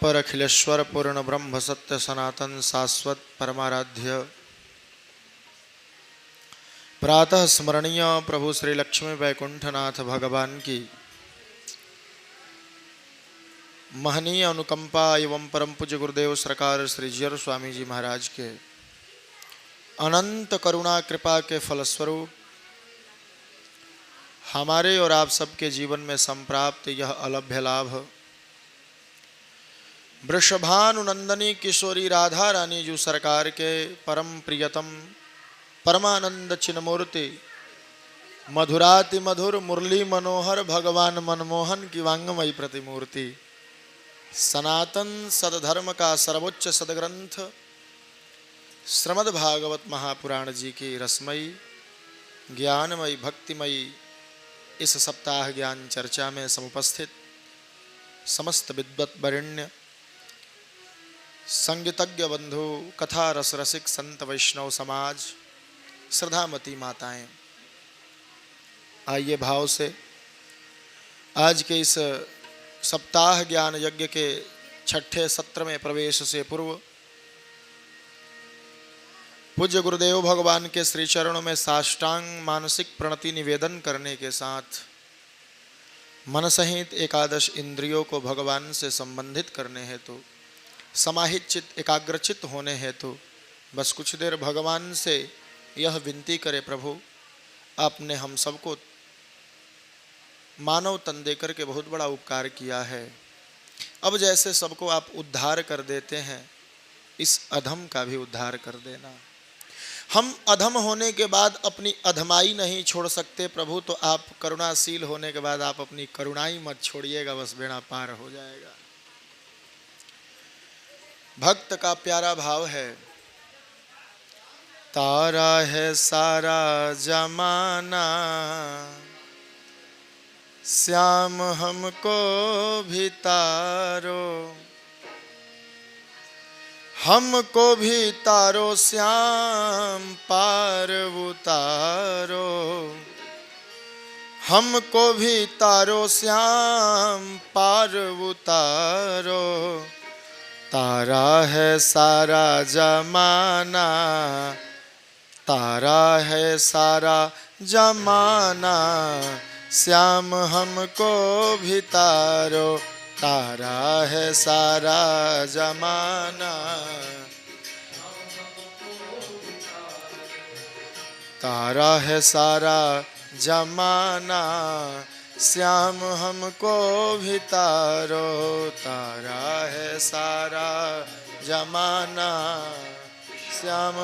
पर अखिलेश्वर पूर्ण ब्रह्म सत्य सनातन शाश्वत परमाराध्य प्रातः स्मरणीय प्रभु श्री लक्ष्मी वैकुंठनाथ भगवान की महनीय अनुकंपा एवं परम पूज्य गुरुदेव सरकार श्री जीयर स्वामी जी महाराज के अनंत करुणा कृपा के फलस्वरूप हमारे और आप सबके जीवन में संप्राप्त यह अलभ्य लाभ वृषभानुनंदनी किशोरी राधा रानी जी सरकार के परम प्रियतम परमानंद चिन्मूर्ति मधुराति मधुर मुरली मनोहर भगवान मनमोहन की वांगमयी प्रतिमूर्ति सनातन सदधर्म का सर्वोच्च सदग्रंथ श्रीमद् भागवत महापुराण जी की रसमयी ज्ञानमयी भक्तिमयी इस सप्ताह ज्ञान चर्चा में समुपस्थित समस्त विद्वत वरेण्य संगीतज्ञ बंधु कथा रस रसिक संत वैष्णव समाज श्रद्धामती माताएं, आइए भाव से आज के इस सप्ताह ज्ञान यज्ञ के छठे सत्र में प्रवेश से पूर्व पूज्य गुरुदेव भगवान के श्री चरणों में साष्टांग मानसिक प्रणति निवेदन करने के साथ मन सहित एकादश इंद्रियों को भगवान से संबंधित करने हेतु समाहित चित्त एकाग्रचित होने हेतु बस कुछ देर भगवान से यह विनती करे, प्रभु आपने हम सबको मानव तन देकर के बहुत बड़ा उपकार किया है। अब जैसे सबको आप उद्धार कर देते हैं, इस अधम का भी उद्धार कर देना। हम अधम होने के बाद अपनी अधमाई नहीं छोड़ सकते प्रभु, तो आप करुणाशील होने के बाद आप अपनी करुणाई मत छोड़िएगा, बस बेड़ा पार हो जाएगा। भक्त का प्यारा भाव है, तारा है सारा जमाना श्याम हमको भी तारो, हमको भी तारो श्याम पार उतारो, हमको भी तारो श्याम पार उतारो। तारा है सारा जमाना, तारा है सारा जमाना श्याम हमको भी तारो, तारा है सारा जमाना, तारा है सारा जमाना श्याम हमको भी तारो, तारा है सारा जमाना श्याम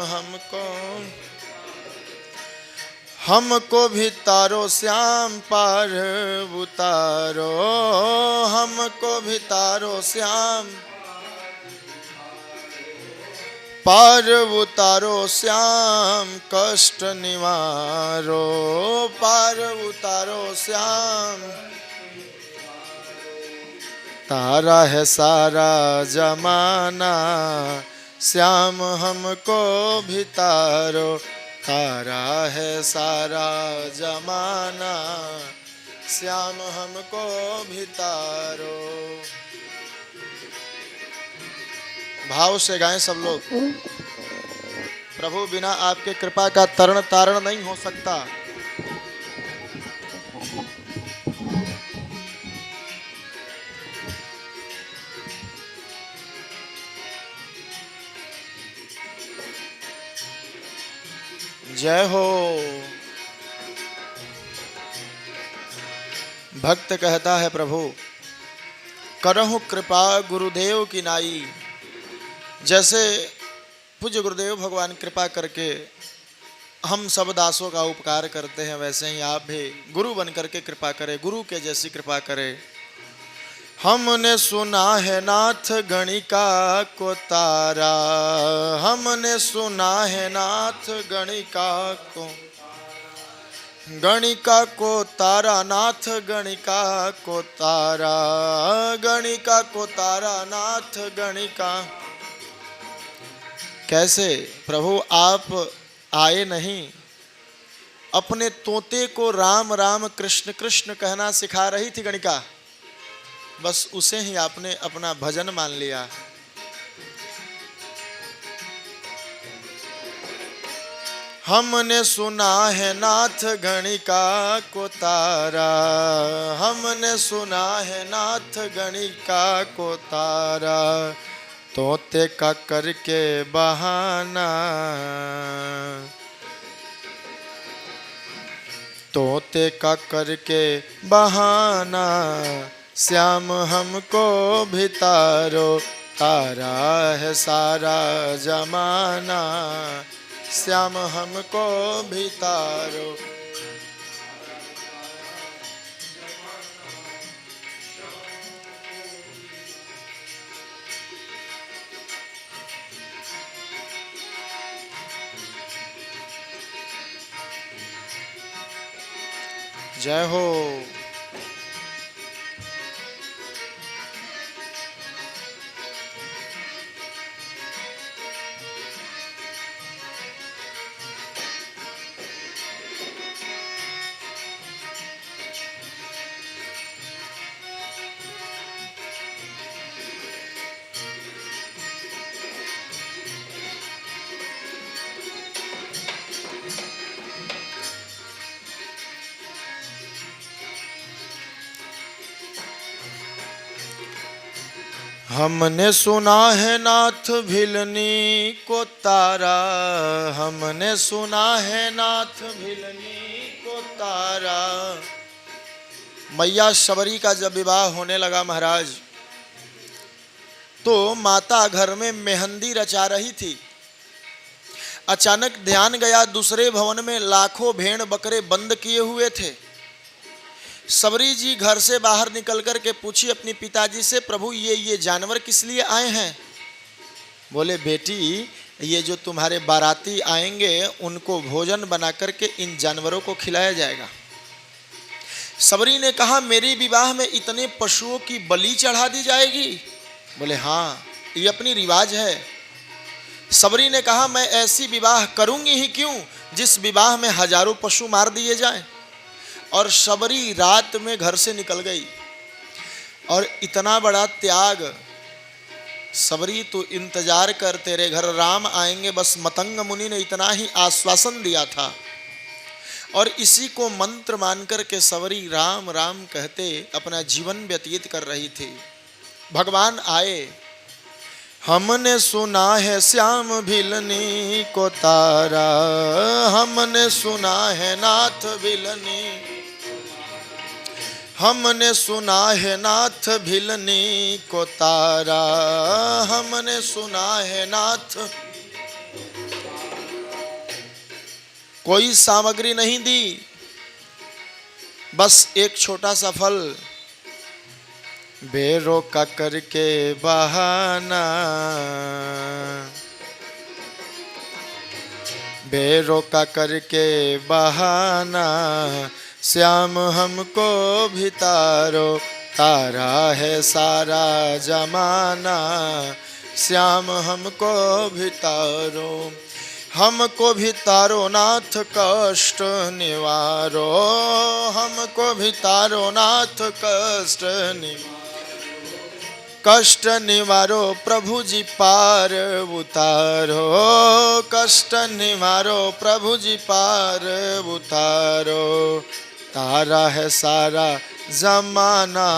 हमको भी तारो श्याम पार उतारो, हमको भी तारो श्याम पार उतारो श्याम कष्ट निवारो, पार उतारो श्याम। तारा है सारा जमाना श्याम हमको भी तारो, तारा है सारा जमाना श्याम हमको भी तारो। भाव से गाएं सब लोग। प्रभु बिना आपके कृपा का तरण तारण नहीं हो सकता। जय हो। भक्त कहता है, प्रभु करहु कृपा गुरुदेव की नाई। जैसे पूज्य गुरुदेव भगवान कृपा करके हम सब दासों का उपकार करते हैं, वैसे ही आप भी गुरु बन करके कृपा करें, गुरु के जैसी कृपा करें। हमने सुना है नाथ गणिका को तारा, हमने सुना है नाथ गणिका को, गणिका को तारा नाथ गणिका को तारा, गणिका को तारा नाथ गणिका। कैसे प्रभु आप आए नहीं, अपने तोते को राम राम कृष्ण कृष्ण कहना सिखा रही थी गणिका। बस उसे ही आपने अपना भजन मान लिया। हमने सुना है नाथ गणिका को तारा, हमने सुना है नाथ गणिका को तारा, तोते का करके बहाना, तोते का करके बहाना, श्याम हमको भी तारो, तारा है सारा जमाना, श्याम हमको भी तारो। जय हो। हमने सुना है नाथ भिलनी को तारा, हमने सुना है नाथ भिलनी को तारा। मैया शबरी का जब विवाह होने लगा महाराज, तो माता घर में मेहंदी रचा रही थी। अचानक ध्यान गया दूसरे भवन में लाखों भेड़ बकरे बंद किए हुए थे। सबरी जी घर से बाहर निकल कर के पूछी अपनी पिताजी से, प्रभु ये जानवर किस लिए आए हैं? बोले बेटी, ये जो तुम्हारे बाराती आएंगे उनको भोजन बना करके इन जानवरों को खिलाया जाएगा। सबरी ने कहा, मेरे विवाह में इतने पशुओं की बलि चढ़ा दी जाएगी? बोले हाँ, ये अपनी रिवाज है। सबरी ने कहा, मैं ऐसी विवाह करूंगी ही क्यों जिस विवाह में हजारों पशु मार दिए जाएं। और सबरी रात में घर से निकल गई। और इतना बड़ा त्याग, सबरी तू इंतजार कर, तेरे घर राम आएंगे, बस मतंग मुनि ने इतना ही आश्वासन दिया था। और इसी को मंत्र मानकर के सबरी राम राम कहते अपना जीवन व्यतीत कर रही थी। भगवान आए। हमने सुना है श्याम भिलनी को तारा, हमने सुना है नाथ भिलनी, हमने सुना है नाथ भिलनी को तारा, हमने सुना है नाथ। कोई सामग्री नहीं दी, बस एक छोटा सा फल, बेरोका करके बहाना, बेरोका करके बहाना, श्याम हमको भी तारो, तारा है सारा जमाना, श्याम हमको भी तारो, हमको भी तारो नाथ कष्ट निवारो, हमको भी तारो नाथ कष्ट निवारो, कष्ट निवारो प्रभु जी पार उतारो, कष्ट निवारो प्रभु जी पार उतारो, तारा है सारा जमाना,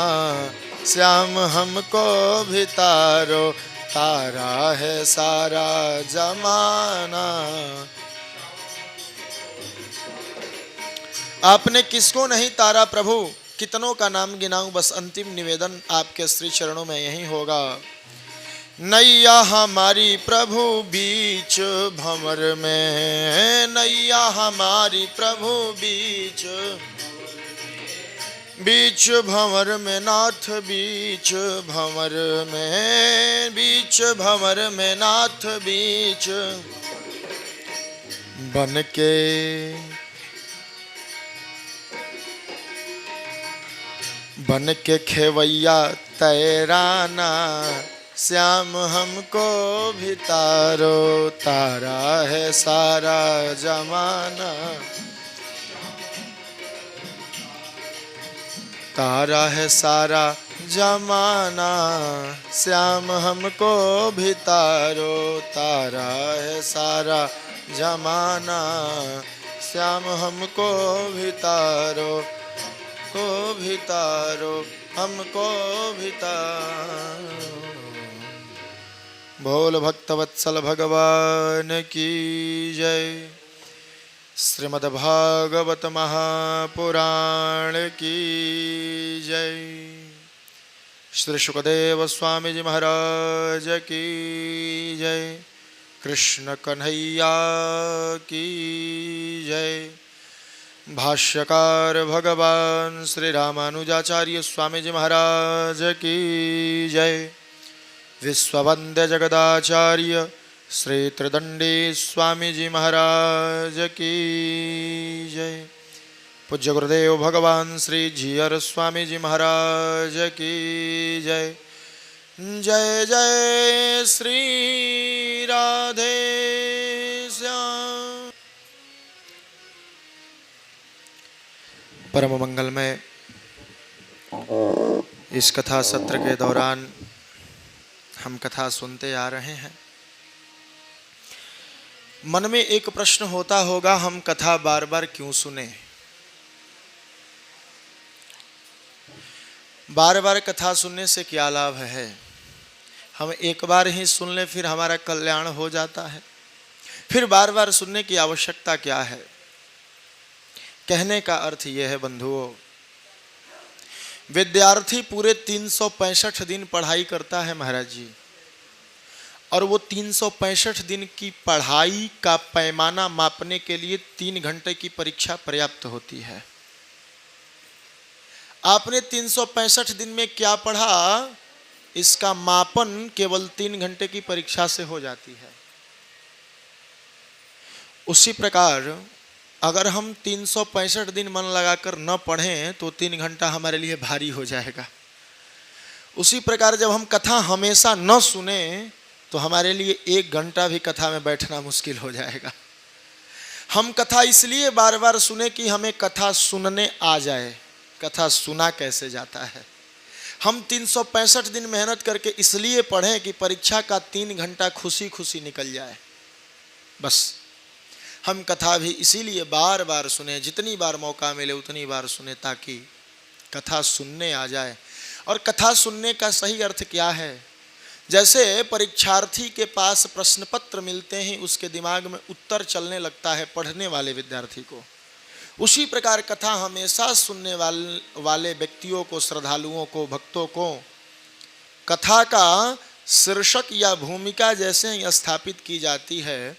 श्याम हमको भी तारो, तारा है सारा जमाना। आपने किसको नहीं तारा प्रभु, कितनों का नाम गिनाऊं, बस अंतिम निवेदन आपके श्री चरणों में यही होगा। नैया हमारी प्रभु बीच भंवर में, नैया हमारी प्रभु बीच, बीच भंवर में नाथ, बीच भंवर में, बीच भंवर में नाथ, बीच बन के बन के खेवैया तैराना, श्याम हमको भी तारो, तारा है सारा जमाना, तारा है सारा जमाना, श्याम हमको भी तारो, तारा है सारा जमाना, श्याम हमको भी तारो, को भी तारो, हमको भी तारो। बोल भक्तवत्सल भगवान की जय। श्रीमद्भागवत महापुराण की जय। श्री सुखदेव स्वामी जी महाराज की जय। कृष्ण कन्हैया की जय। भाष्यकार भगवान श्री रामानुजाचार्य स्वामी जी महाराज की जय। विश्ववंद्य जगदाचार्य श्री त्रिदंडी स्वामी जी महाराज की जय। पूज्य गुरुदेव भगवान श्री जीयर स्वामी जी महाराज की जय। जय जय श्री राधे श्याम। परम मंगलमय इस कथा सत्र के दौरान हम कथा सुनते आ रहे हैं। मन में एक प्रश्न होता होगा, हम कथा बार बार क्यों सुने? बार बार कथा सुनने से क्या लाभ है? हम एक बार ही सुन लें फिर हमारा कल्याण हो जाता है, फिर बार बार सुनने की आवश्यकता क्या है? कहने का अर्थ यह है बंधुओं, विद्यार्थी पूरे 365 दिन पढ़ाई करता है महाराज जी, और वो 365 दिन की पढ़ाई का पैमाना मापने के लिए 3 घंटे की परीक्षा पर्याप्त होती है। आपने 365 दिन में क्या पढ़ा, इसका मापन केवल 3 घंटे की परीक्षा से हो जाती है। उसी प्रकार अगर हम 365 दिन मन लगाकर न पढ़ें तो 3 घंटा हमारे लिए भारी हो जाएगा। उसी प्रकार जब हम कथा हमेशा न सुने तो हमारे लिए 1 घंटा भी कथा में बैठना मुश्किल हो जाएगा। हम कथा इसलिए बार बार सुने कि हमें कथा सुनने आ जाए। कथा सुना कैसे जाता है? हम 365 दिन मेहनत करके इसलिए पढ़ें कि परीक्षा का 3 घंटा खुशी खुशी निकल जाए। बस हम कथा भी इसीलिए बार बार सुने, जितनी बार मौका मिले उतनी बार सुने, ताकि कथा सुनने आ जाए। और कथा सुनने का सही अर्थ क्या है? जैसे परीक्षार्थी के पास प्रश्न पत्र मिलते ही उसके दिमाग में उत्तर चलने लगता है पढ़ने वाले विद्यार्थी को, उसी प्रकार कथा हमेशा सुनने वाले व्यक्तियों को, श्रद्धालुओं को, भक्तों को कथा का शीर्षक या भूमिका जैसे ही स्थापित की जाती है,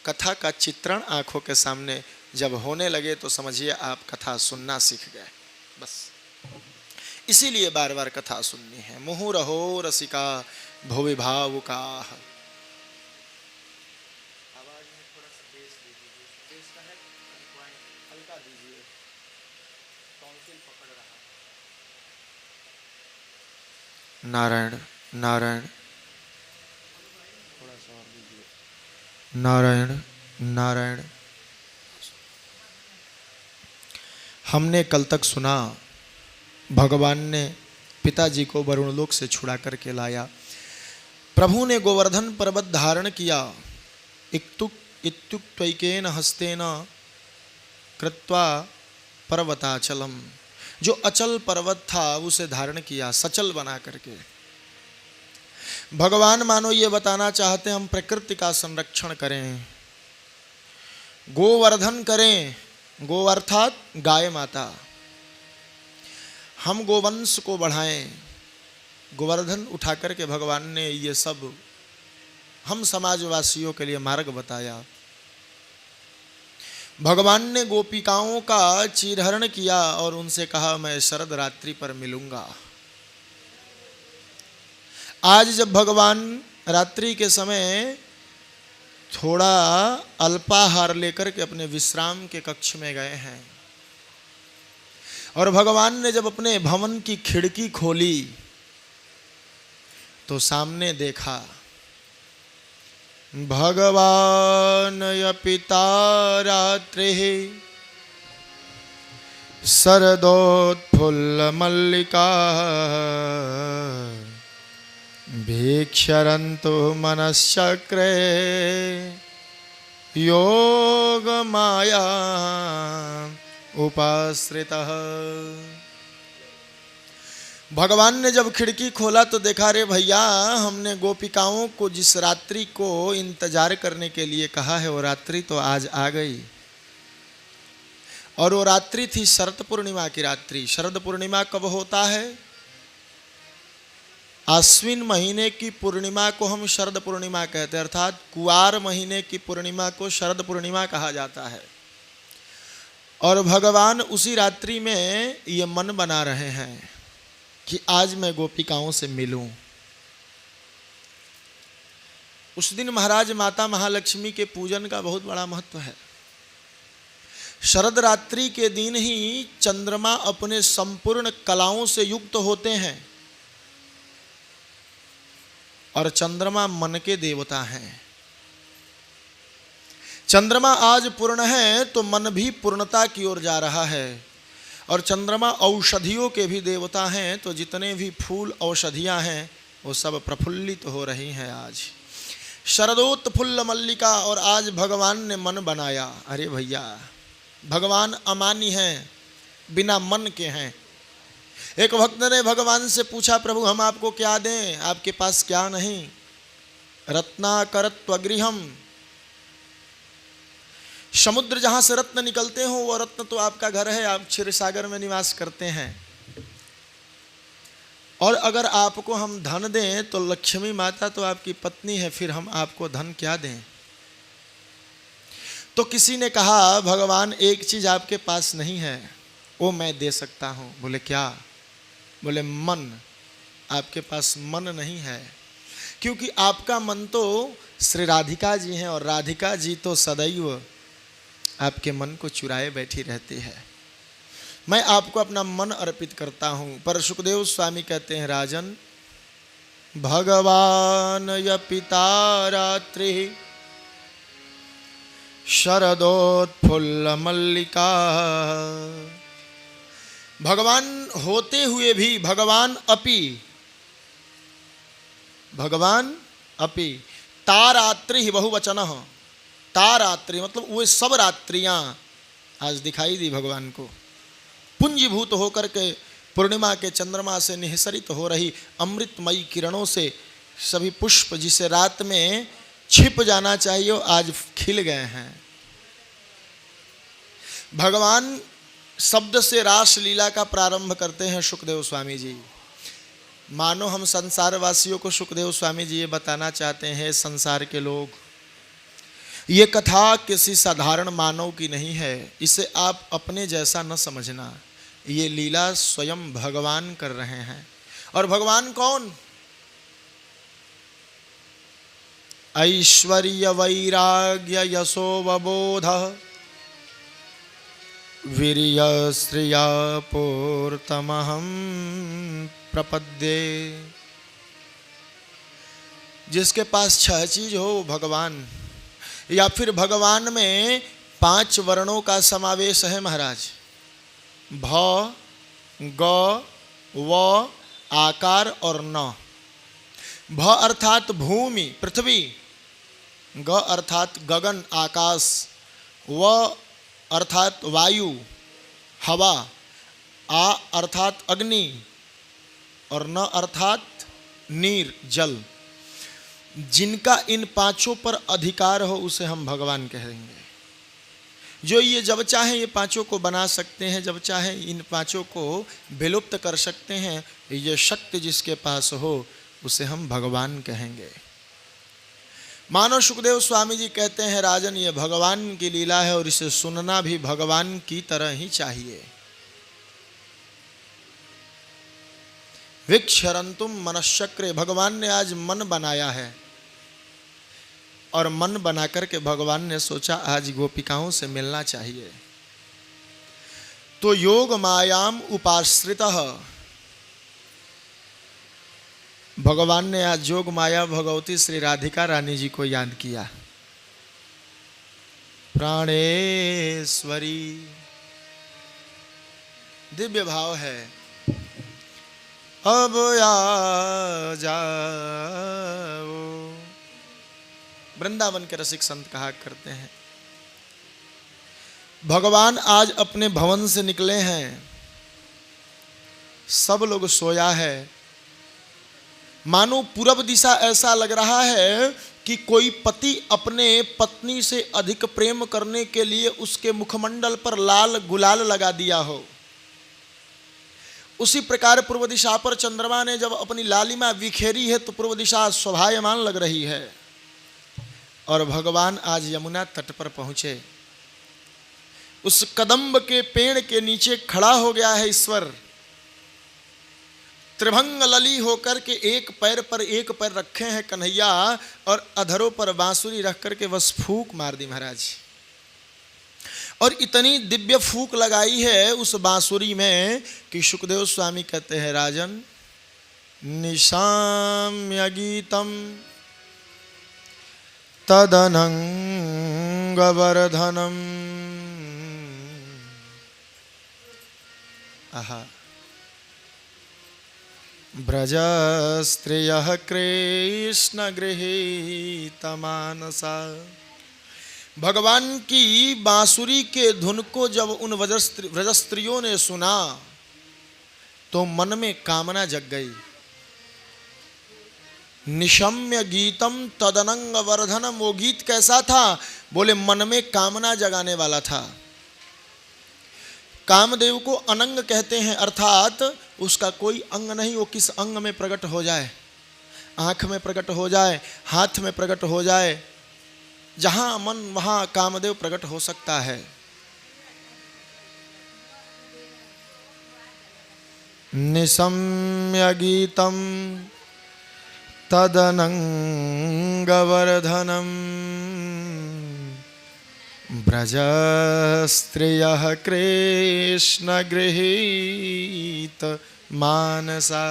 कथा का चित्रण आंखों के सामने जब होने लगे तो समझिए आप कथा सुनना सीख गए। बस इसीलिए बार बार कथा सुननी है। मुहुरहो रसिका भुवि भावुकाः। नारायण नारायण नारायण नारायण। हमने कल तक सुना भगवान ने पिताजी को वरुण लोक से छुड़ा करके लाया। प्रभु ने गोवर्धन पर्वत धारण किया। इत्युक्त्वैकेन हस्तेन कृत्वा पर्वताचलम। जो अचल पर्वत था उसे धारण किया सचल बना करके। भगवान मानो ये बताना चाहते हम प्रकृति का संरक्षण करें, गोवर्धन करें। गो अर्थात गाय माता। हम गोवंश को बढ़ाएं। गोवर्धन उठा करके भगवान ने ये सब हम समाजवासियों के लिए मार्ग बताया। भगवान ने गोपिकाओं का चीरहरण किया और उनसे कहा मैं शरद रात्रि पर मिलूंगा। आज जब भगवान रात्रि के समय थोड़ा अल्पाहार लेकर के अपने विश्राम के कक्ष में गए हैं, और भगवान ने जब अपने भवन की खिड़की खोली तो सामने देखा भगवान य पिता रात्रि शरदोत्फुल्ल मल्लिका भीक्षरन्तु मनश्चक्रे योग माया उपाश्रितः। भगवान ने जब खिड़की खोला तो देखा, रे भैया, हमने गोपिकाओं को जिस रात्रि को इंतजार करने के लिए कहा है वो रात्रि तो आज आ गई। और वो रात्रि थी शरद पूर्णिमा की रात्रि। शरद पूर्णिमा कब होता है? आश्विन महीने की पूर्णिमा को हम शरद पूर्णिमा कहते हैं, अर्थात कुआर महीने की पूर्णिमा को शरद पूर्णिमा कहा जाता है। और भगवान उसी रात्रि में ये मन बना रहे हैं कि आज मैं गोपिकाओं से मिलूं। उस दिन महाराज माता महालक्ष्मी के पूजन का बहुत बड़ा महत्व है। शरद रात्रि के दिन ही चंद्रमा अपने संपूर्ण कलाओं से युक्त होते हैं और चंद्रमा मन के देवता हैं। चंद्रमा आज पूर्ण है तो मन भी पूर्णता की ओर जा रहा है। और चंद्रमा औषधियों के भी देवता हैं, तो जितने भी फूल औषधियां हैं वो सब प्रफुल्लित हो रही हैं आज। शरदोत्फुल्ल मल्लिका, और आज भगवान ने मन बनाया। अरे भैया, भगवान अमानी हैं, बिना मन के हैं। एक भक्त ने भगवान से पूछा, प्रभु हम आपको क्या दें, आपके पास क्या नहीं? रत्नाकरत्वगृहम, समुद्र जहां से रत्न निकलते हो वो रत्न तो आपका घर है, आप क्षीर सागर में निवास करते हैं। और अगर आपको हम धन दें तो लक्ष्मी माता तो आपकी पत्नी है, फिर हम आपको धन क्या दें? तो किसी ने कहा, भगवान एक चीज आपके पास नहीं है, वो मैं दे सकता हूं। बोले क्या? बोले मन। आपके पास मन नहीं है, क्योंकि आपका मन तो श्री राधिका जी हैं और राधिका जी तो सदैव आपके मन को चुराए बैठी रहती है। मैं आपको अपना मन अर्पित करता हूं। पर सुखदेव स्वामी कहते हैं, राजन, भगवान य पिता रात्रि शरदोत्फुल्ल मल्लिका। भगवान होते हुए भी भगवान अपि तारात्रि बहुवचन। तारात्रि मतलब वो सब रात्रियां आज दिखाई दी भगवान को, पुंजीभूत होकर के पूर्णिमा के चंद्रमा से निःसरित हो रही अमृतमयी किरणों से सभी पुष्प जिसे रात में छिप जाना चाहिए आज खिल गए हैं। भगवान शब्द से रास लीला का प्रारंभ करते हैं सुखदेव स्वामी जी। मानो हम संसार वासियों को सुखदेव स्वामी जी ये बताना चाहते हैं, संसार के लोग, ये कथा किसी साधारण मानव की नहीं है, इसे आप अपने जैसा न समझना। ये लीला स्वयं भगवान कर रहे हैं। और भगवान कौन? ऐश्वर्य वैराग्य यशोवबोध वीर्य श्रिया पूर्तमहं प्रपद्ये। जिसके पास 6 चीज हो वो भगवान, या फिर भगवान में 5 वर्णों का समावेश है महाराज। भ, ग, व, आकार और न। भ अर्थात भूमि पृथ्वी, ग अर्थात गगन आकाश, व अर्थात वायु हवा, आ अर्थात अग्नि और न अर्थात नीर जल। जिनका इन 5 पर अधिकार हो उसे हम भगवान कहेंगे। जो ये जब चाहे ये 5 को बना सकते हैं, जब चाहे इन 5 को विलुप्त कर सकते हैं, ये शक्ति जिसके पास हो उसे हम भगवान कहेंगे। मानो सुखदेव स्वामी जी कहते हैं, राजन ये भगवान की लीला है और इसे सुनना भी भगवान की तरह ही चाहिए। विक्षरंतुम मनश्चक्रे, भगवान ने आज मन बनाया है और मन बना करके भगवान ने सोचा आज गोपिकाओं से मिलना चाहिए। तो योग मायाम उपाश्रितः, भगवान ने आज जोग माया भगवती श्री राधिका रानी जी को याद किया। प्राणेश्वरी दिव्य भाव है। अब आ जाओ, वृंदावन के रसिक संत कहा करते हैं। भगवान आज अपने भवन से निकले हैं, सब लोग सोया है। मानो पूरब दिशा ऐसा लग रहा है कि कोई पति अपने पत्नी से अधिक प्रेम करने के लिए उसके मुखमंडल पर लाल गुलाल लगा दिया हो। उसी प्रकार पूर्व दिशा पर चंद्रमा ने जब अपनी लालिमा बिखेरी है तो पूर्व दिशा शोभायमान लग रही है। और भगवान आज यमुना तट पर पहुंचे। उस कदम्ब के पेड़ के नीचे खड़ा हो गया है ईश्वर। त्रिभंग लली होकर के एक पैर पर एक पैर रखे हैं कन्हैया, और अधरों पर बांसुरी रख करके बस फूंक मार दी महाराज। और इतनी दिव्य फूंक लगाई है उस बांसुरी में कि सुखदेव स्वामी कहते हैं, राजन निशाम्य गीतम तदनंग वर्धनम। आहा, ब्रज स्त्रियः कृष्ण गृहीत मानसा। भगवान की बांसुरी के धुन को जब उन व्रज स्त्रियों ने सुना तो मन में कामना जग गई। निशम्य गीतम तदनंग वर्धनम, वो गीत कैसा था? बोले मन में कामना जगाने वाला था। कामदेव को अनंग कहते हैं, अर्थात उसका कोई अंग नहीं, वो किस अंग में प्रकट हो जाए, आंख में प्रकट हो जाए, हाथ में प्रकट हो जाए, जहां मन वहां कामदेव प्रकट हो सकता है। निशम्य गीतम तदनंग वर्धनम ब्रज स्त्रियः कृष्ण गृहीत मानसा।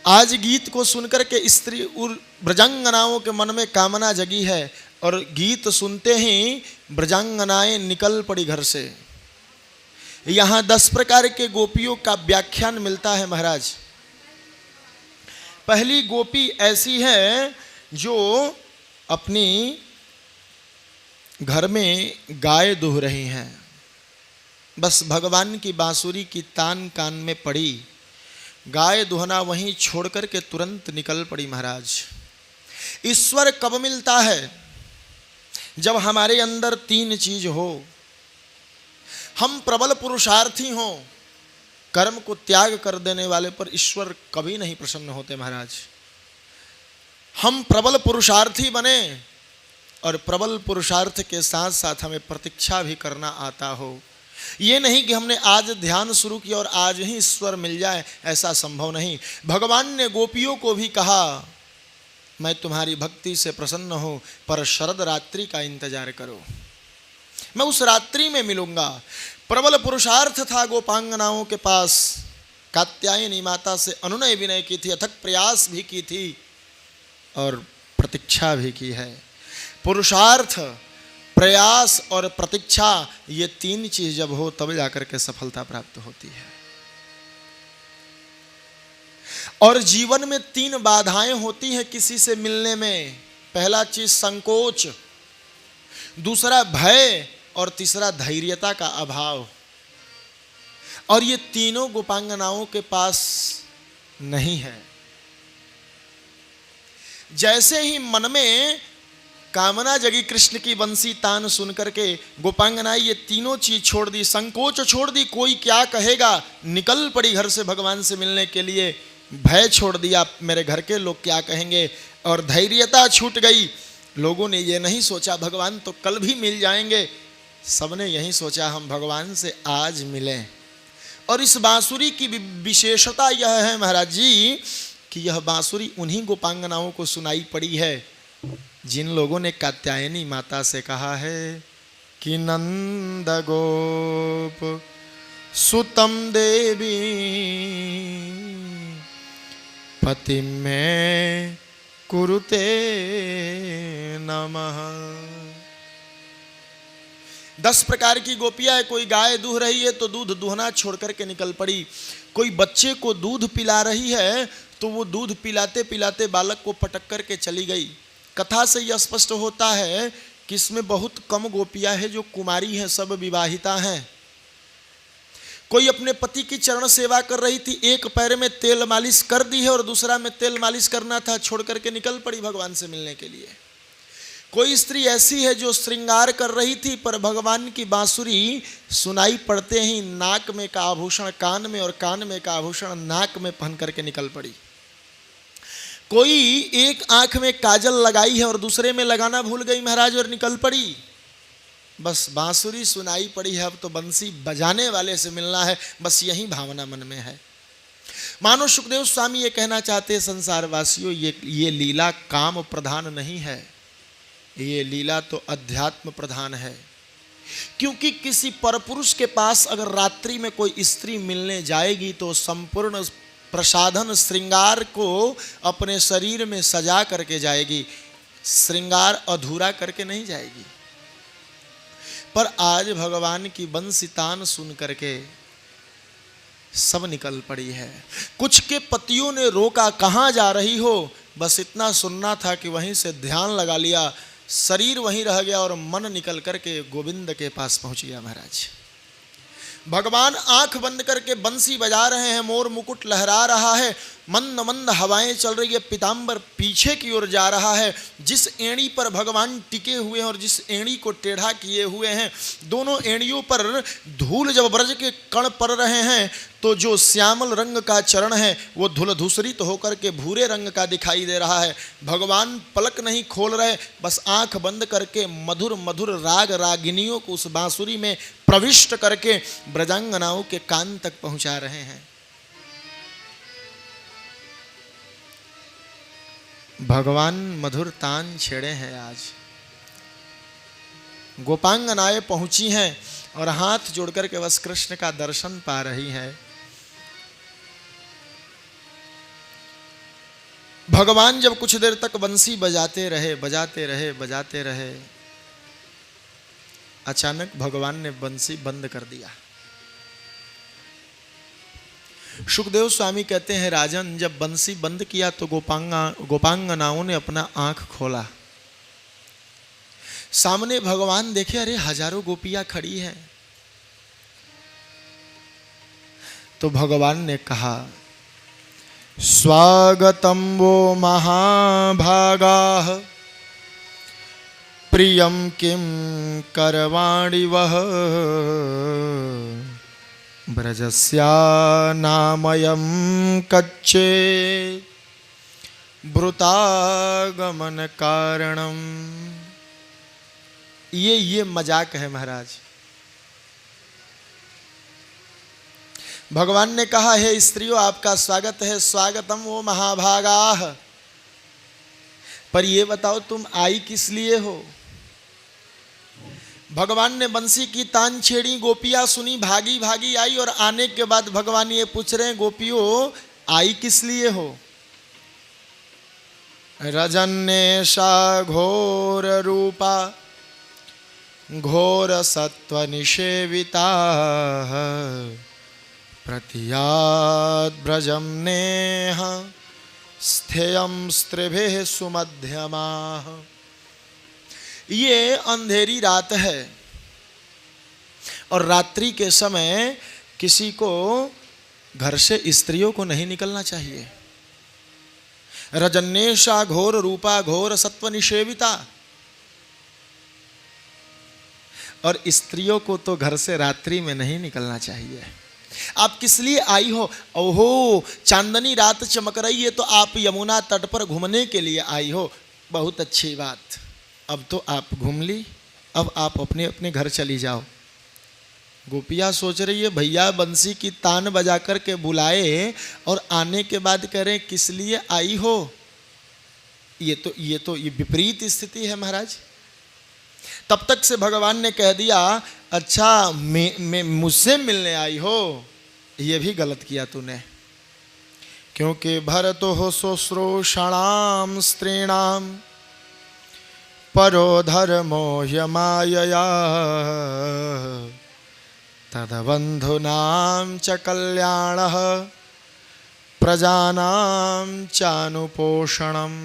आज गीत को सुनकर के स्त्री और ब्रजांगनाओं के मन में कामना जगी है, और गीत सुनते ही ब्रजांगनाएं निकल पड़ी घर से। यहाँ 10 प्रकार के गोपियों का व्याख्यान मिलता है महाराज। पहली गोपी ऐसी है जो अपनी घर में गाय दूह रही हैं, बस भगवान की बांसुरी की तान कान में पड़ी, गाय दुहना वहीं छोड़ करके तुरंत निकल पड़ी महाराज। ईश्वर कब मिलता है? जब हमारे अंदर 3 चीज हो। हम प्रबल पुरुषार्थी हों, कर्म को त्याग कर देने वाले पर ईश्वर कभी नहीं प्रसन्न होते महाराज। हम प्रबल पुरुषार्थी बने, और प्रबल पुरुषार्थ के साथ साथ हमें प्रतीक्षा भी करना आता हो। ये नहीं कि हमने आज ध्यान शुरू किया और आज ही ईश्वर मिल जाए, ऐसा संभव नहीं। भगवान ने गोपियों को भी कहा, मैं तुम्हारी भक्ति से प्रसन्न हूं, पर शरद रात्रि का इंतजार करो, मैं उस रात्रि में मिलूंगा। प्रबल पुरुषार्थ था गोपांगनाओं के पास। कात्यायनी माता से अनुनय विनय की थी, अथक प्रयास भी की थी, और प्रतीक्षा भी की है। पुरुषार्थ, प्रयास और प्रतीक्षा, ये 3 चीज जब हो तब जाकर के सफलता प्राप्त होती है। और जीवन में 3 बाधाएं होती हैं किसी से मिलने में। पहला चीज संकोच, दूसरा भय, और तीसरा धैर्यता का अभाव। और ये तीनों गोपांगनाओं के पास नहीं है। जैसे ही मन में कामना जगी कृष्ण की बंसी तान सुन करके, गोपांगनाएं ये तीनों चीज छोड़ दी, संकोच छोड़ दी, कोई क्या कहेगा, निकल पड़ी घर से भगवान से मिलने के लिए। भय छोड़ दिया, मेरे घर के लोग क्या कहेंगे, और धैर्यता छूट गई। लोगों ने ये नहीं सोचा भगवान तो कल भी मिल जाएंगे, सबने यही सोचा हम भगवान से आज मिलें। और इस बांसुरी की विशेषता यह है महाराज जी कि यह बांसुरी उन्हीं गोपांगनाओं को सुनाई पड़ी है जिन लोगों ने कात्यायनी माता से कहा है कि नंद गोप सुतम देवी पति में कुरुते नमः। 10 प्रकार की गोपियां है, कोई गाय दूह रही है तो दूध दूहना छोड़ करके निकल पड़ी, कोई बच्चे को दूध पिला रही है तो वो दूध पिलाते पिलाते बालक को पटक करके चली गई। कथा से यह स्पष्ट होता है कि इसमें बहुत कम गोपियां हैं जो कुमारी हैं, सब विवाहिता हैं। कोई अपने पति की चरण सेवा कर रही थी, एक पैर में तेल मालिश कर दी है और दूसरा में तेल मालिश करना था, छोड़ करके निकल पड़ी भगवान से मिलने के लिए। कोई स्त्री ऐसी है जो श्रृंगार कर रही थी पर भगवान की बांसुरी सुनाई पड़ते ही नाक में का आभूषण कान में और कान में का आभूषण नाक में पहन करके निकल पड़ी। कोई एक आंख में काजल लगाई है और दूसरे में लगाना भूल गई महाराज और निकल पड़ी। बस बांसुरी सुनाई पड़ी है, अब तो बंसी बजाने वाले से मिलना है, बस यही भावना मन में है। मानो सुखदेव स्वामी ये कहना चाहते हैं संसार वासियों, ये लीला काम प्रधान नहीं है, ये लीला तो अध्यात्म प्रधान है। क्योंकि किसी परपुरुष के पास अगर रात्रि में कोई स्त्री मिलने जाएगी तो संपूर्ण प्रसाधन श्रृंगार को अपने शरीर में सजा करके जाएगी, श्रृंगार अधूरा करके नहीं जाएगी। पर आज भगवान की बंसी तान सुन करके सब निकल पड़ी है। कुछ के पतियों ने रोका, कहाँ जा रही हो, बस इतना सुनना था कि वहीं से ध्यान लगा लिया, शरीर वहीं रह गया और मन निकल करके गोविंद के पास पहुंच गया महाराज। भगवान आंख बंद करके बंसी बजा रहे हैं, मोर मुकुट लहरा रहा है, मंद मंद हवाएं चल रही है, पीतांबर पीछे की ओर जा रहा है। जिस एड़ी पर भगवान टिके हुए हैं और जिस एड़ी को टेढ़ा किए हुए हैं, दोनों एड़ियों पर धूल जब ब्रज के कण पड़ रहे हैं तो जो श्यामल रंग का चरण है वो धूल धूसरित होकर के भूरे रंग का दिखाई दे रहा है। भगवान पलक नहीं खोल रहे, बस आंख बंद करके मधुर मधुर राग रागिनियों को उस बांसुरी में प्रविष्ट करके ब्रजांगनाओं के कान तक पहुंचा रहे हैं। भगवान मधुर तान छेड़े हैं। आज गोपांगनाएं पहुंची हैं और हाथ जोड़कर के बस कृष्ण का दर्शन पा रही हैं। भगवान जब कुछ देर तक बंसी बजाते रहे, अचानक भगवान ने बंसी बंद कर दिया। सुखदेव स्वामी कहते हैं, राजन जब बंसी बंद किया तो गोपांगनाओं ने अपना आंख खोला, सामने भगवान देखे, अरे हजारों गोपियां खड़ी हैं। तो भगवान ने कहा, स्वागतम वो महाभागाः प्रियम किम करवाणि वह ब्रजस्या नामयम कच्चे ब्रुतागमन कारणम। ये मजाक है महाराज। भगवान ने कहा, हे स्त्रियों आपका स्वागत है, स्वागतम वो महाभागाः। पर ये बताओ तुम आई किस लिए हो? भगवान ने बंसी की तान छेड़ी, गोपियां सुनी, भागी भागी आई और आने के बाद भगवान ये पूछ रहे हैं, गोपियों आई किस लिए हो? रजन्येषा घोर रूपा घोर सत्व निषेविता प्रतियाद ब्रजम नेह स्थेयम स्त्रिभिः सुमध्यमाः। ये अंधेरी रात है और रात्रि के समय किसी को घर से स्त्रियों को नहीं निकलना चाहिए। रजन्येषा घोर रूपा घोर सत्व निषेविता, और स्त्रियों को तो घर से रात्रि में नहीं निकलना चाहिए। आप किस लिए आई हो? ओहो, चांदनी रात चमक रही है तो आप यमुना तट पर घूमने के लिए आई हो, बहुत अच्छी बात। अब तो आप घूम ली, अब आप अपने अपने घर चली जाओ। गोपियाँ सोच रही है, भैया बंसी की तान बजा कर के बुलाए और आने के बाद कह रहे किस लिए आई हो। ये विपरीत स्थिति है महाराज। तब तक से भगवान ने कह दिया, अच्छा मैं मुझसे मिलने आई हो, ये भी गलत किया तूने। क्योंकि भरतो हो शुश्रूषणाम स्त्रीणाम परो धर्मो ह्यमायया तदबन्धूनां च कल्याणः प्रजानां चानुपोषणम्।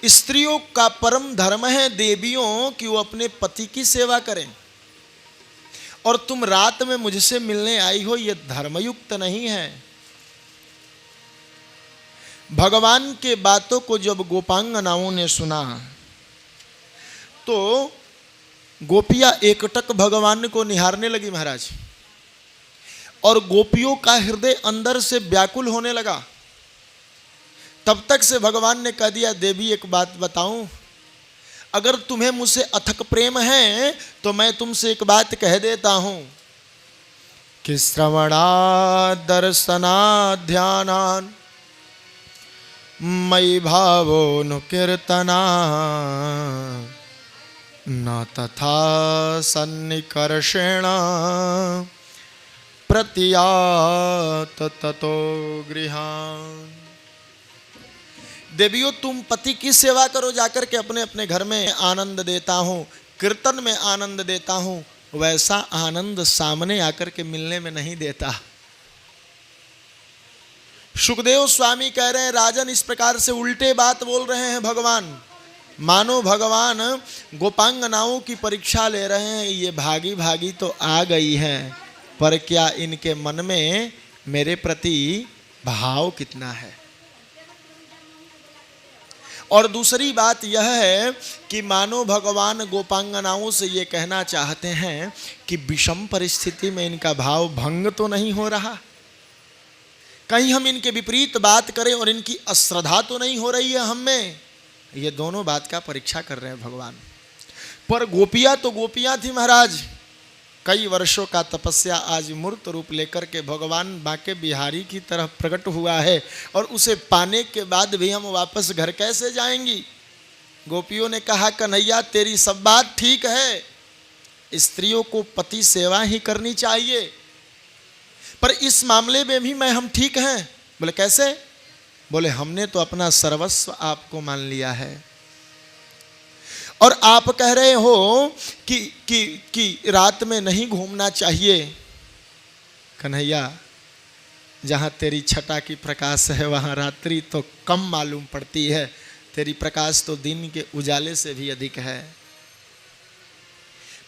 स्त्रियों का परम धर्म है देवियों कि वो अपने पति की सेवा करें, और तुम रात में मुझसे मिलने आई हो यह धर्मयुक्त नहीं है। भगवान के बातों को जब गोपांगनाओं ने सुना तो गोपियां एकटक भगवान को निहारने लगी महाराज, और गोपियों का हृदय अंदर से व्याकुल होने लगा। तब तक से भगवान ने कह दिया, देवी एक बात बताऊं, अगर तुम्हें मुझसे अथक प्रेम है तो मैं तुमसे एक बात कह देता हूं कि श्रवणा दर्शना ध्यानान मयि भावो नुकीर्तना न तथा सन्निकर्षेण प्रतियात ततो गृहान। देवियों तुम पति की सेवा करो जाकर के, अपने अपने घर में आनंद देता हूँ, कीर्तन में आनंद देता हूँ, वैसा आनंद सामने आकर के मिलने में नहीं देता। सुखदेव स्वामी कह रहे हैं, राजन इस प्रकार से उल्टे बात बोल रहे हैं भगवान, मानो भगवान गोपांगनाओं की परीक्षा ले रहे हैं। ये भागी भागी तो आ गई हैं, पर क्या इनके मन में मेरे प्रति भाव कितना है। और दूसरी बात यह है कि मानो भगवान गोपांगनाओं से ये कहना चाहते हैं कि विषम परिस्थिति में इनका भाव भंग तो नहीं हो रहा, कहीं हम इनके विपरीत बात करें और इनकी अश्रद्धा तो नहीं हो रही है हम में। ये दोनों बात का परीक्षा कर रहे हैं भगवान। पर गोपियां तो गोपियां थी महाराज, कई वर्षों का तपस्या आज मूर्त रूप लेकर के भगवान बांके बिहारी की तरह प्रकट हुआ है, और उसे पाने के बाद भी हम वापस घर कैसे जाएंगी। गोपियों ने कहा, कन्हैया तेरी सब बात ठीक है, स्त्रियों को पति सेवा ही करनी चाहिए, पर इस मामले में भी हम ठीक हैं। बोले कैसे? बोले हमने तो अपना सर्वस्व आपको मान लिया है, और आप कह रहे हो कि रात में नहीं घूमना चाहिए। कन्हैया जहाँ तेरी छटा की प्रकाश है वहाँ रात्रि तो कम मालूम पड़ती है, तेरी प्रकाश तो दिन के उजाले से भी अधिक है।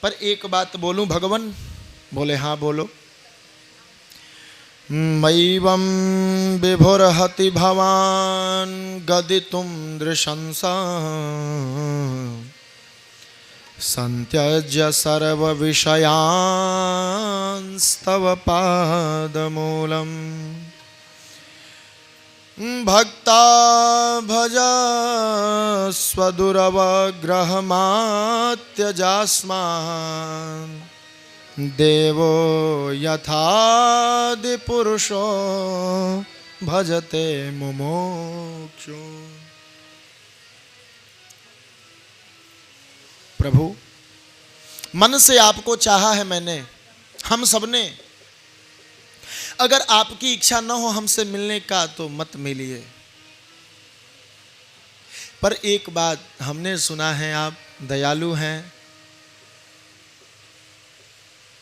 पर एक बात बोलूं भगवान? बोले हाँ बोलो। मैवं विभुर्हति भवान गदितुं दृशंसा संत्यज्य सर्व विषयांस्तव पादमूलम् भक्ता भजस्व दुरवग्रहमात्यजास्मान् देवो यथादिपुरुषो भजते मुमुक्षु। प्रभु मन से आपको चाहा है मैंने, हम सबने, अगर आपकी इच्छा न हो हमसे मिलने का तो मत मिलिए। पर एक बात हमने सुना है, आप दयालु हैं,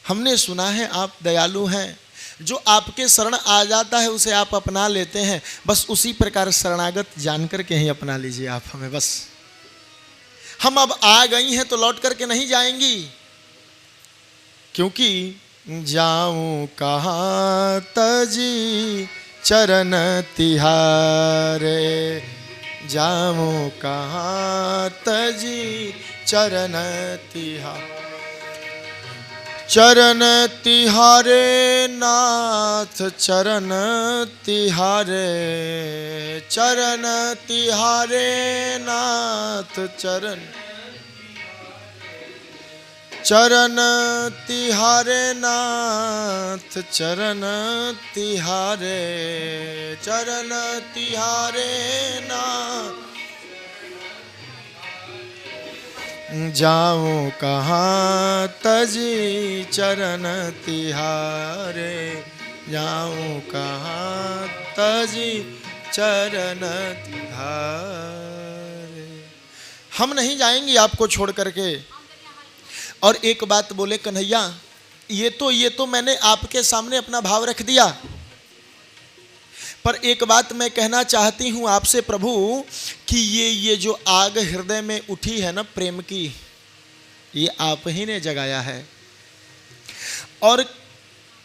हमने सुना है आप दयालु हैं, जो आपके शरण आ जाता है उसे आप अपना लेते हैं। बस उसी प्रकार शरणागत जानकर के ही अपना लीजिए आप हमें। बस हम अब आ गई हैं तो लौट करके नहीं जाएंगी, क्योंकि जाऊं कहाँ तजी चरण तिहारे, जाऊं कहाँ तजी चरण तिहारे, चरण तिहारे नाथ चरण तिहारे, चरण तिहारे नाथ चरण, चरण तिहारे नाथ चरण तिहारे, चरण तिहारे नाथ, जाऊं कहाँ तजी चरण तिहारे, जाऊं कहाँ तजी चरण तिहारे। हम नहीं जाएंगे आपको छोड़ करके। और एक बात बोले कन्हैया, ये तो मैंने आपके सामने अपना भाव रख दिया, पर एक बात मैं कहना चाहती हूं आपसे प्रभु कि ये जो आग हृदय में उठी है ना प्रेम की, ये आप ही ने जगाया है। और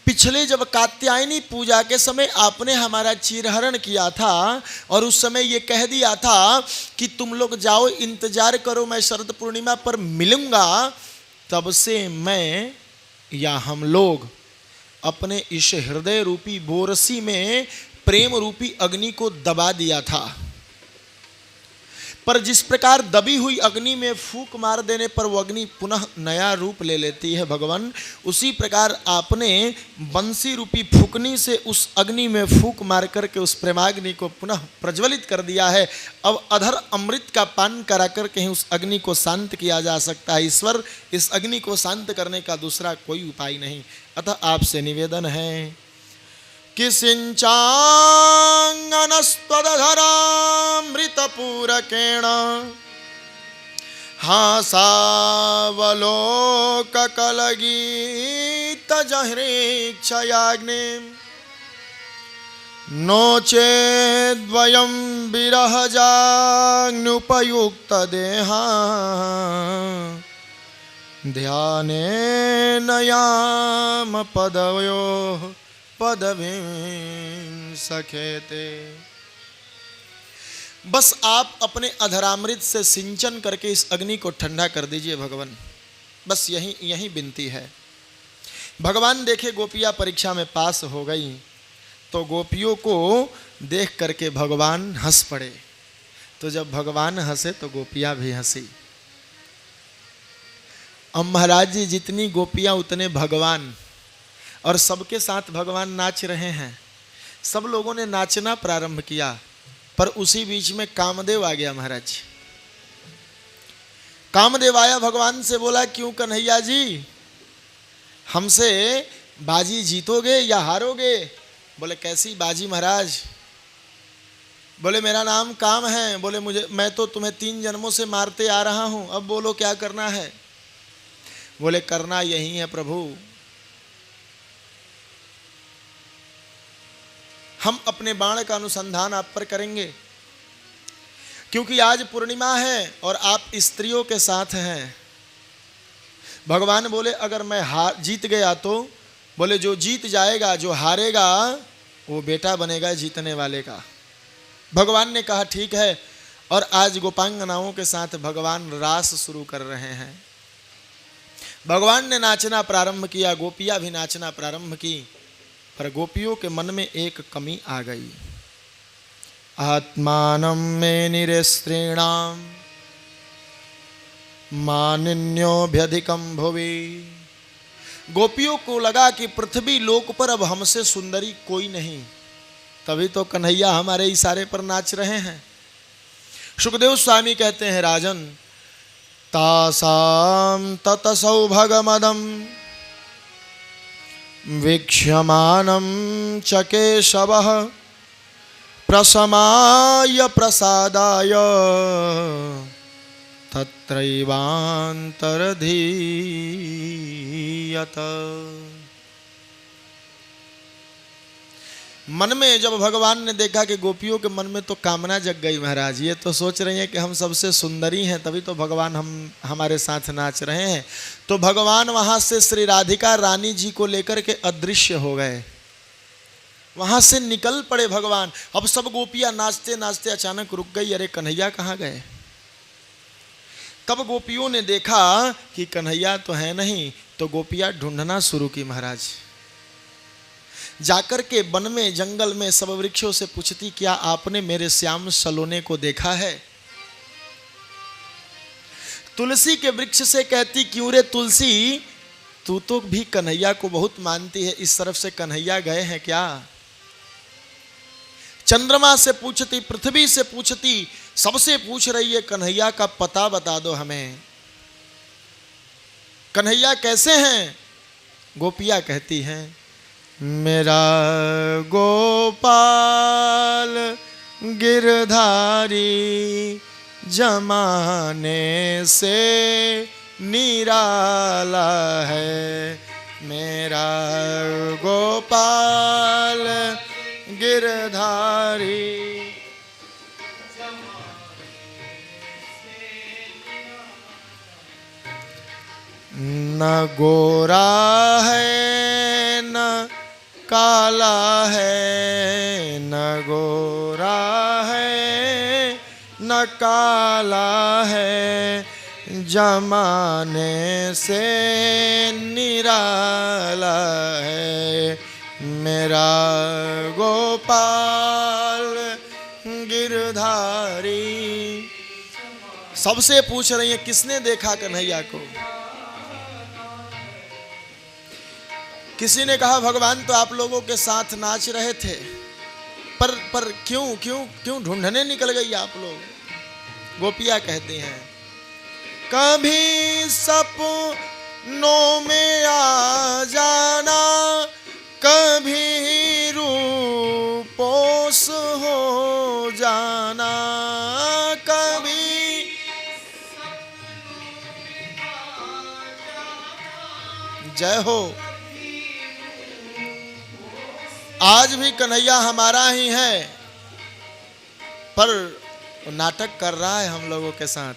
पिछले जब कात्यायनी पूजा के समय आपने हमारा चीरहरण किया था और उस समय ये कह दिया था कि तुम लोग जाओ, इंतजार करो, मैं शरद पूर्णिमा पर मिलूंगा, तब से मैं या हम लोग अपने इस हृदय रूपी बोरसी में प्रेम रूपी अग्नि को दबा दिया था। पर जिस प्रकार दबी हुई अग्नि में फूंक मार देने पर वो अग्नि पुनः नया रूप ले लेती है भगवान, उसी प्रकार आपने बंसी रूपी फूकनी से उस अग्नि में फूंक मार करके उस प्रेमाग्नि को पुनः प्रज्वलित कर दिया है। अब अधर अमृत का पान करा कर कहीं उस अग्नि को शांत किया जा सकता है। ईश्वर, इस अग्नि को शांत करने का दूसरा कोई उपाय नहीं। अतः आपसे निवेदन है कि सिंचांगनस्त्वदधरामृतपूरकेण हासावलोककलगीतजहृक्षयाग्ने नो चेद्वयं विरहजाग्नुपयुक्तदेहा ध्यानेन याम पदवयोः पदवीं सखेते। बस आप अपने अधरामृत से सिंचन करके इस अग्नि को ठंडा कर दीजिए भगवान, बस यही विनती है। भगवान देखे गोपियां परीक्षा में पास हो गई तो गोपियों को देख करके भगवान हंस पड़े। तो जब भगवान हंसे तो गोपियां भी हंसी। अब महाराज जी, जितनी गोपियां उतने भगवान, और सबके साथ भगवान नाच रहे हैं। सब लोगों ने नाचना प्रारंभ किया, पर उसी बीच में कामदेव आ गया। महाराज कामदेव आया, भगवान से बोला, क्यों कन्हैया जी, हमसे बाजी जीतोगे या हारोगे? बोले कैसी बाजी महाराज? बोले मेरा नाम काम है। बोले मैं तो तुम्हें 3 जन्मों से मारते आ रहा हूं, अब बोलो क्या करना है? बोले करना यही है प्रभु, हम अपने बाण का अनुसंधान आप पर करेंगे, क्योंकि आज पूर्णिमा है और आप स्त्रियों के साथ हैं। भगवान बोले अगर मैं जीत गया तो? बोले जो जीत जाएगा, जो हारेगा वो बेटा बनेगा जीतने वाले का। भगवान ने कहा ठीक है, और आज गोपांगनाओं के साथ भगवान रास शुरू कर रहे हैं। भगवान ने नाचना प्रारंभ किया, गोपियां भी नाचना प्रारंभ की, पर गोपियों के मन में एक कमी आ गई। आत्मानं मे निरस्त्रीणां मानिन्योऽभ्यधिकं भुवि। गोपियों को लगा कि पृथ्वी लोक पर अब हमसे सुंदरी कोई नहीं, तभी तो कन्हैया हमारे इशारे पर नाच रहे हैं। सुखदेव स्वामी कहते हैं, राजन तासां ततसौभगमदं वीक्ष्यमानं च केशवः प्रशमाय प्रसादाय तत्रैवान्तरधीयत। मन में जब भगवान ने देखा कि गोपियों के मन में तो कामना जग गई, महाराज ये तो सोच रही हैं कि हम सबसे सुंदरी हैं, तभी तो भगवान हमारे साथ नाच रहे हैं। तो भगवान वहां से श्री राधिका रानी जी को लेकर के अदृश्य हो गए, वहां से निकल पड़े भगवान। अब सब गोपियां नाचते नाचते अचानक रुक गई, अरे कन्हैया कहाँ गए? तब गोपियों ने देखा कि कन्हैया तो है नहीं, तो गोपियां ढूंढना शुरू की। महाराज जाकर के वन में जंगल में सब वृक्षों से पूछती, क्या आपने मेरे श्याम सलोने को देखा है? तुलसी के वृक्ष से कहती, क्यों रे तुलसी, तू तो भी कन्हैया को बहुत मानती है, इस तरफ से कन्हैया गए हैं क्या? चंद्रमा से पूछती, पृथ्वी से पूछती, सबसे पूछ रही है कन्हैया का पता बता दो हमें, कन्हैया कैसे हैं? गोपियां कहती हैं, मेरा गोपाल गिरधारी जमाने से निराला है मेरा गोपाल गिरधारी। न गोरा है न काला है, न गोरा है न काला है, जमाने से निराला है मेरा गोपाल गिरधारी। सबसे पूछ रही है किसने देखा कन्हैया को? किसी ने कहा भगवान तो आप लोगों के साथ नाच रहे थे, पर क्यों क्यों क्यों ढूंढने निकल गई आप लोग? गोपियां कहती हैं कभी सपनों में आ जाना, कभी रूपोस हो जाना, कभी जय हो। आज भी कन्हैया हमारा ही है, पर नाटक कर रहा है हम लोगों के साथ।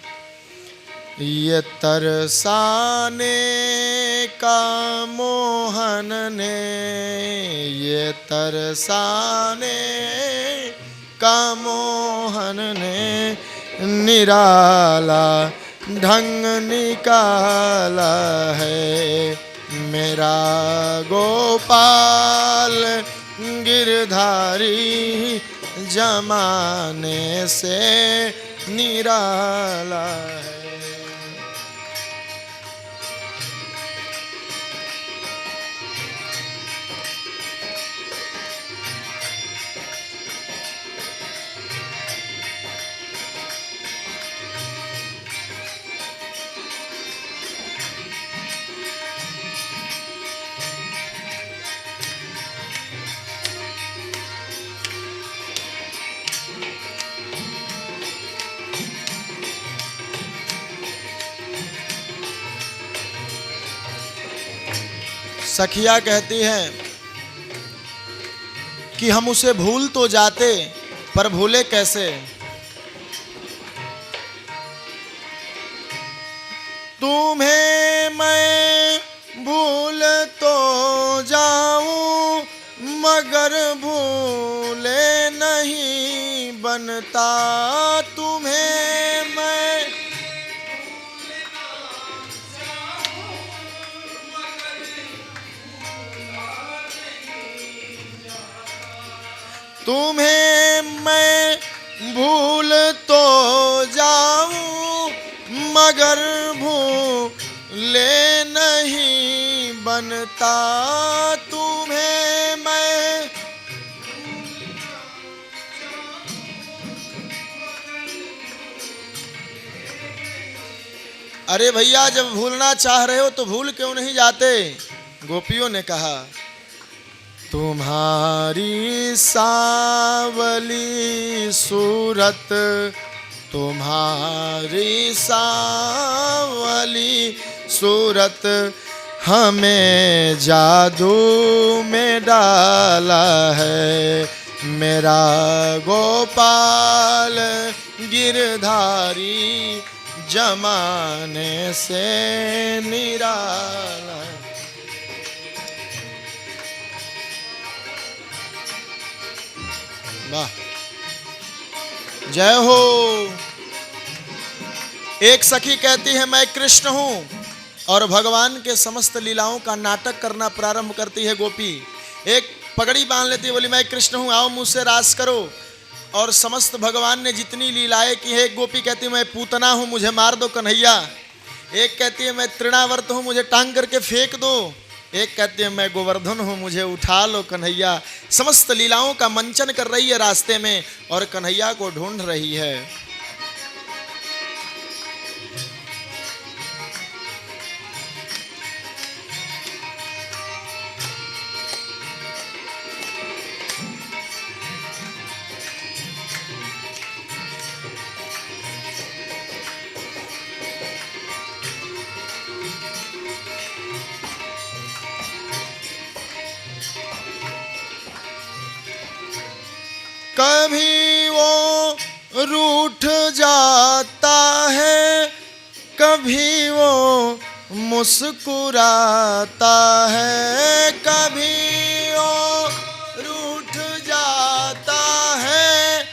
ये तरसाने का मोहन ने, ये तरसाने का मोहन ने निराला ढंग निकाला है मेरा गोपाल गिरधारी, जमाने से निराला है। सखिया कहती हैं कि हम उसे भूल तो जाते, पर भूले कैसे? तुम्हें मैं भूल तो जाऊं, मगर भूले नहीं बनता। तुम्हें मैं तुम्हें मैं भूल तो जाऊं, मगर भूले नहीं बनता। तुम्हें मैं अरे भैया जब भूलना चाह रहे हो तो भूल क्यों नहीं जाते? गोपियों ने कहा तुम्हारी सांवली सूरत, तुम्हारी सांवली सूरत हमें जादू में डाला है मेरा गोपाल गिरधारी, जमाने से निराला। वाह जय हो। एक सखी कहती है मैं कृष्ण हूं, और भगवान के समस्त लीलाओं का नाटक करना प्रारंभ करती है गोपी। एक पगड़ी बांध लेती है, बोली मैं कृष्ण हूं, आओ मुझसे रास करो। और समस्त भगवान ने जितनी लीलाएं की है, एक गोपी कहती है मैं पूतना हूं, मुझे मार दो कन्हैया। एक कहती है मैं तृणावर्त हूं, मुझे टांग करके फेंक दो। एक कहती है मैं गोवर्धन हूं, मुझे उठा लो कन्हैया। समस्त लीलाओं का मंचन कर रही है रास्ते में, और कन्हैया को ढूंढ रही है। रूठ जाता है, कभी वो मुस्कुराता है, कभी वो रूठ जाता है,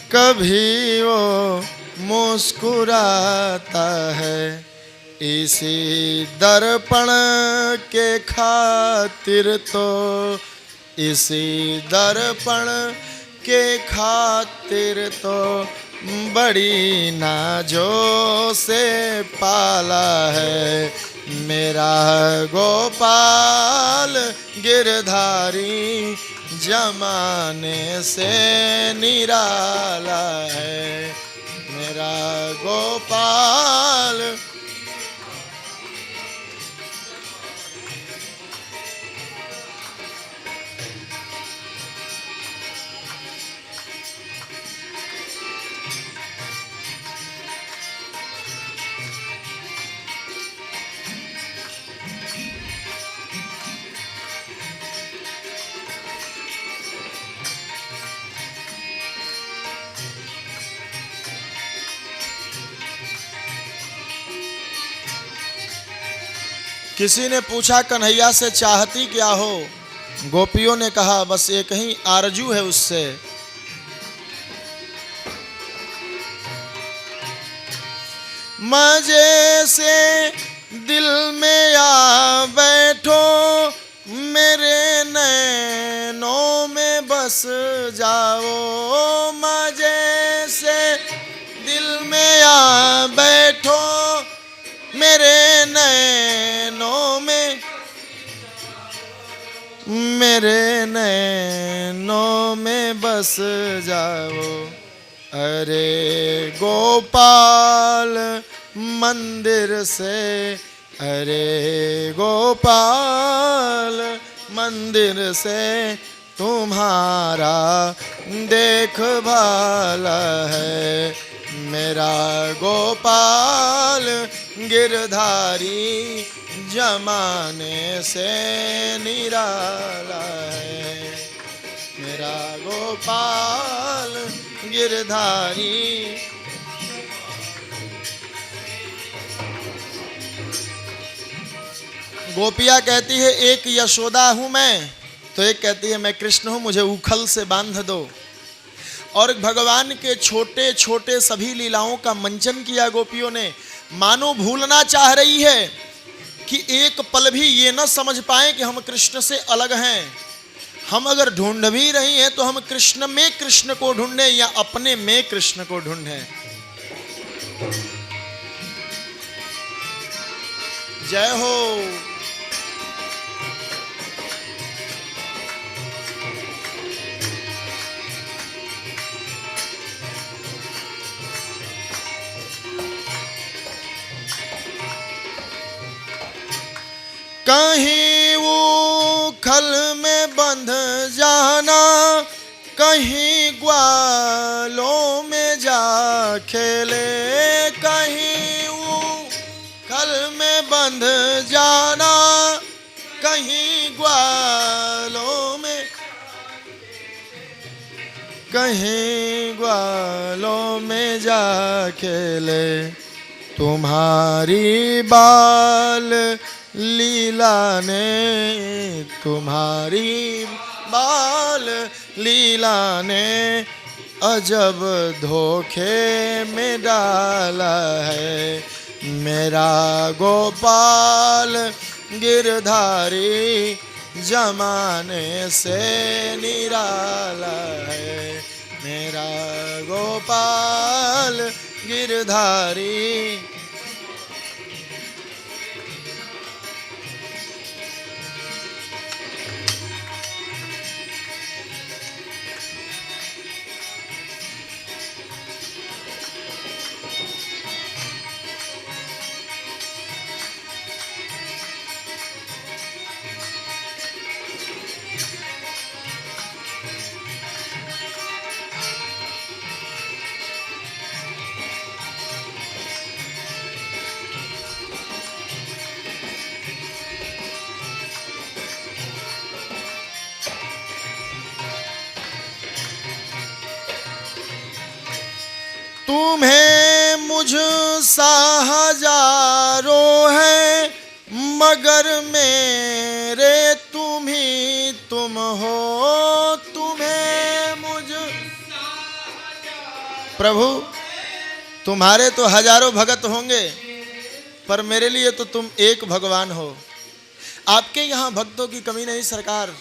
कभी वो मुस्कुराता है। इसी दर्पण के खातिर तो, इसी दर्पण के खातिर तो बड़ी नाजों से पाला है मेरा गोपाल गिरधारी, जमाने से निराला है मेरा गोपाल। किसी ने पूछा कन्हैया से चाहती क्या हो? गोपियों ने कहा बस एक ही आरजू है उससे। मजे से दिल में आ बैठो, मेरे नैनों में बस जाओ। मजे से दिल में आ बैठो, मेरे नैनों में, मेरे नैनों में बस जाओ। अरे गोपाल मंदिर से, अरे गोपाल मंदिर से तुम्हारा देखभाल है मेरा गोपाल गिरधारी, जमाने से निराला है मेरा गोपाल गिरधारी। गोपिया कहती है एक यशोदा हूं मैं, तो एक कहती है मैं कृष्ण हूं, मुझे उखल से बांध दो। और भगवान के छोटे छोटे सभी लीलाओं का मंचन किया गोपियों ने, मानो भूलना चाह रही है कि एक पल भी ये न समझ पाए कि हम कृष्ण से अलग हैं। हम अगर ढूंढ भी रही हैं तो हम कृष्ण में कृष्ण को ढूंढें या अपने में कृष्ण को ढूंढें। जय हो। कहीं उखल में बंध जाना, कहीं ग्वालों में जा खेले। कहीं उखल में बंध जाना, कहीं ग्वालों में, कहीं ग्वालों में जा खेले। तुम्हारी बाल लीला ने, तुम्हारी बाल लीला ने अजब धोखे में डाला है मेरा गोपाल गिरधारी, जमाने से निराला है मेरा गोपाल गिरधारी। तुम्हें मुझ सा हजारों है, मगर मेरे तुम ही तुम हो। तुम्हें मुझ प्रभु, तुम्हारे तो हजारों भगत होंगे, पर मेरे लिए तो तुम एक भगवान हो। आपके यहाँ भक्तों की कमी नहीं सरकार,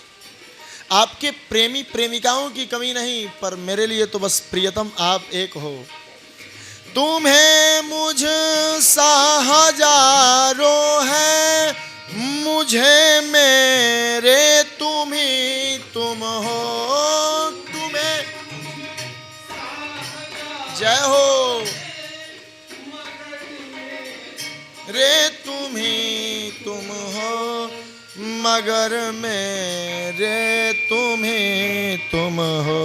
आपके प्रेमी प्रेमिकाओं की कमी नहीं, पर मेरे लिए तो बस प्रियतम आप एक हो। तुम्हें मुझ सा हजारों है, मुझे मेरे तुम ही तुम हो। तुम्हें जय हो रे, तुम ही तुम हो, मगर मेरे तुम ही तुम हो।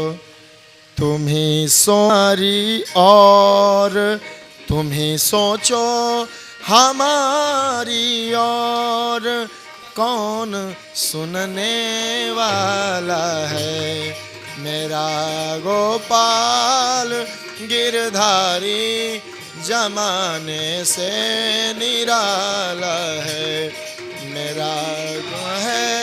तुम ही सोरी और तुम ही सोचो हमारी, और कौन सुनने वाला है। मेरा गोपाल गिरधारी जमाने से निराला है। मेरा है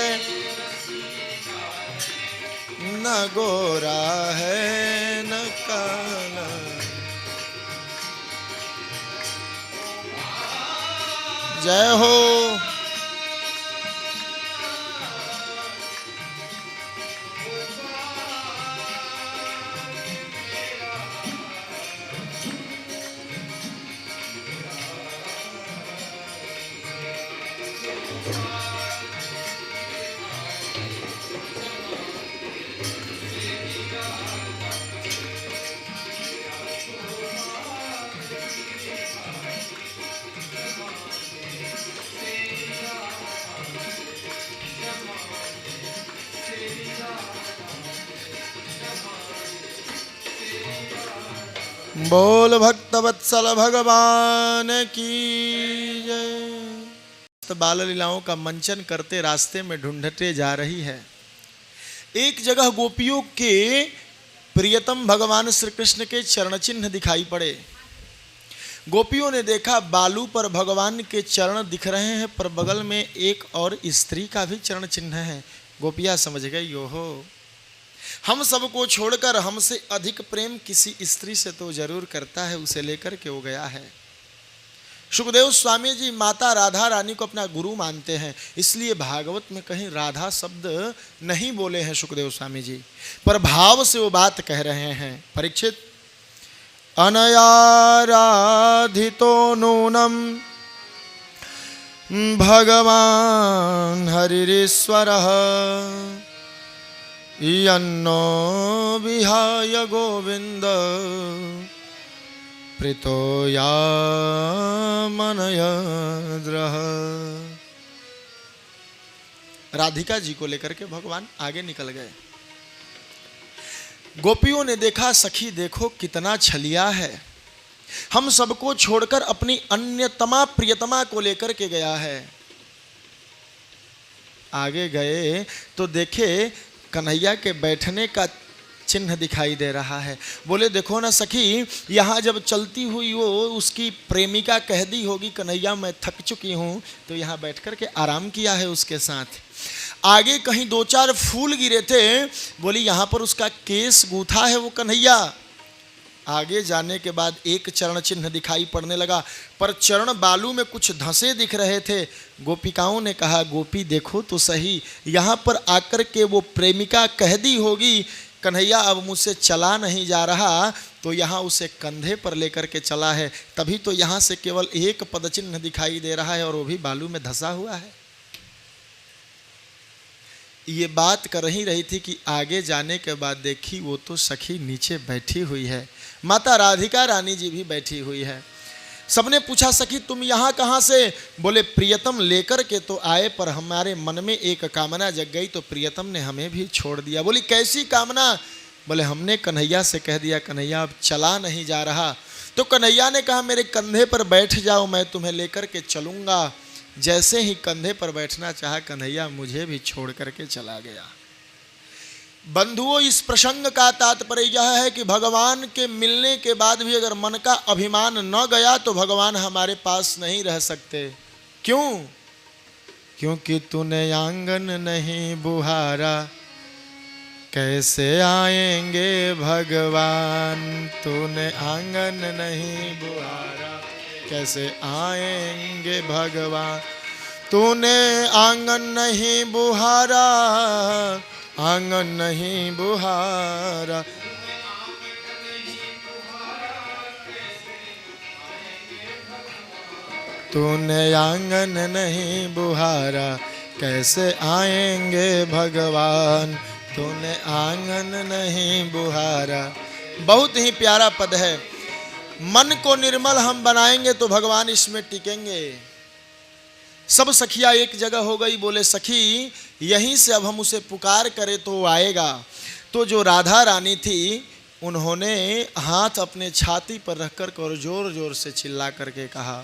न गोरा है न काला। जय हो बोल भक्त वत्सल भगवान की जय। बाल लीलाओं का मंचन करते रास्ते में ढूंढते जा रही है। एक जगह गोपियों के प्रियतम भगवान श्री कृष्ण के चरण चिन्ह दिखाई पड़े। गोपियों ने देखा बालू पर भगवान के चरण दिख रहे हैं, पर बगल में एक और स्त्री का भी चरण चिन्ह है। गोपियां समझ गई, यो हो, हम सबको छोड़कर हमसे अधिक प्रेम किसी स्त्री से तो जरूर करता है, उसे लेकर के वो गया है। सुखदेव स्वामी जी माता राधा रानी को अपना गुरु मानते हैं, इसलिए भागवत में कहीं राधा शब्द नहीं बोले हैं सुखदेव स्वामी जी, पर भाव से वो बात कह रहे हैं। परीक्षित, अनया राधितो नूनम भगवान हरिरीश्वरः, यन्नो विहाय गोविंद प्रीतो यामनयद्रः। राधिका जी को लेकर के भगवान आगे निकल गए। गोपियों ने देखा, सखी देखो कितना छलिया है, हम सबको छोड़कर अपनी अन्यतमा प्रियतमा को लेकर के गया है। आगे गए तो देखे कन्हैया के बैठने का चिन्ह दिखाई दे रहा है। बोले देखो ना सखी, यहाँ जब चलती हुई वो उसकी प्रेमिका कह दी होगी कन्हैया मैं थक चुकी हूँ, तो यहाँ बैठ कर के आराम किया है उसके साथ। आगे कहीं दो चार फूल गिरे थे, बोली यहाँ पर उसका केस गूथा है वो कन्हैया। आगे जाने के बाद एक चरण चिन्ह दिखाई पड़ने लगा, पर चरण बालू में कुछ धंसे दिख रहे थे। गोपिकाओं ने कहा, गोपी देखो तो सही, यहाँ पर आकर के वो प्रेमिका कह दी होगी कन्हैया अब मुझसे चला नहीं जा रहा, तो यहाँ उसे कंधे पर लेकर के चला है, तभी तो यहाँ से केवल एक पद चिन्ह दिखाई दे रहा है और वो भी बालू में धंसा हुआ है। ये बात कर ही रही थी कि आगे जाने के बाद देखी वो तो सखी नीचे बैठी हुई है, माता राधिका रानी जी भी बैठी हुई है। सबने पूछा, सखी तुम यहाँ कहाँ से? बोले प्रियतम लेकर के तो आए, पर हमारे मन में एक कामना जग गई तो प्रियतम ने हमें भी छोड़ दिया। बोली कैसी कामना? बोले हमने कन्हैया से कह दिया कन्हैया अब चला नहीं जा रहा, तो कन्हैया ने कहा मेरे कंधे पर बैठ जाओ, मैं तुम्हें लेकर के चलूँगा। जैसे ही कंधे पर बैठना चाहा कन्हैया मुझे भी छोड़ करके चला गया। बंधुओं, इस प्रसंग का तात्पर्य यह है कि भगवान के मिलने के बाद भी अगर मन का अभिमान न गया तो भगवान हमारे पास नहीं रह सकते। क्यों? क्योंकि तूने आंगन नहीं बुहारा, कैसे आएंगे भगवान। तूने आंगन नहीं बुहारा, कैसे आएंगे भगवान। तूने आंगन नहीं बुहारा, आंगन नहीं बुहारा। तूने आंगन नहीं बुहारा, कैसे आएंगे भगवान। तूने आंगन नहीं बुहारा। बहुत ही प्यारा पद है। मन को निर्मल हम बनाएंगे तो भगवान इसमें टिकेंगे। सब सखियां एक जगह हो गई, बोले सखी यहीं से अब हम उसे पुकार करें तो वो आएगा। तो जो राधा रानी थी उन्होंने हाथ अपने छाती पर रखकर और जोर जोर से चिल्ला करके कहा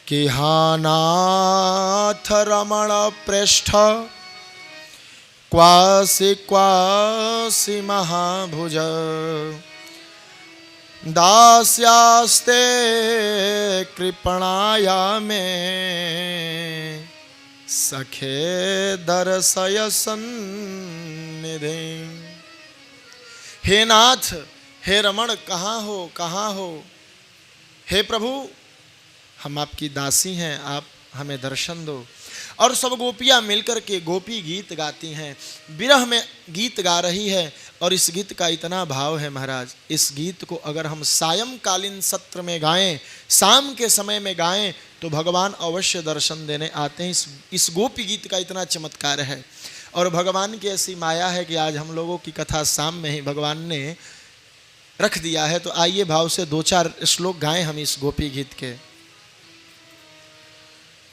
कि हा नाथ रमण पृष्ठ क्वासी क्वासी महाभुज दास्यास्ते कृपणाया में सखे दर्शय सन्निधि। हे नाथ, हे रमण, कहाँ हो, कहाँ हो। हे प्रभु, हम आपकी दासी हैं, आप हमें दर्शन दो। और सब गोपियां मिलकर के गोपी गीत गाती हैं, विरह में गीत गा रही है। और इस गीत का इतना भाव है महाराज, इस गीत को अगर हम सायंकालीन सत्र में गाएं, शाम के समय में गाएं तो भगवान अवश्य दर्शन देने आते हैं। इस गोपी गीत का इतना चमत्कार है। और भगवान की ऐसी माया है कि आज हम लोगों की कथा शाम में ही भगवान ने रख दिया है। तो आइए भाव से दो चार श्लोक गाएं हम इस गोपी गीत के।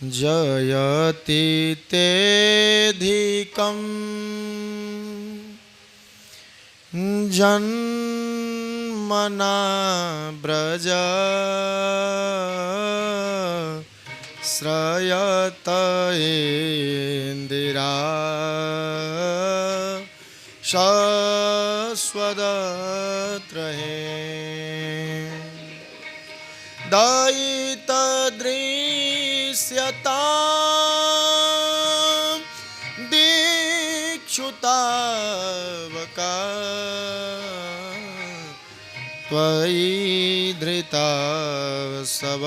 जयति तेधिकं जन्मना ब्रज श्रयत इंदिरा शश्वदत्रहे दयित दृश्यता दीक्षुतावका त्वयि धृता सब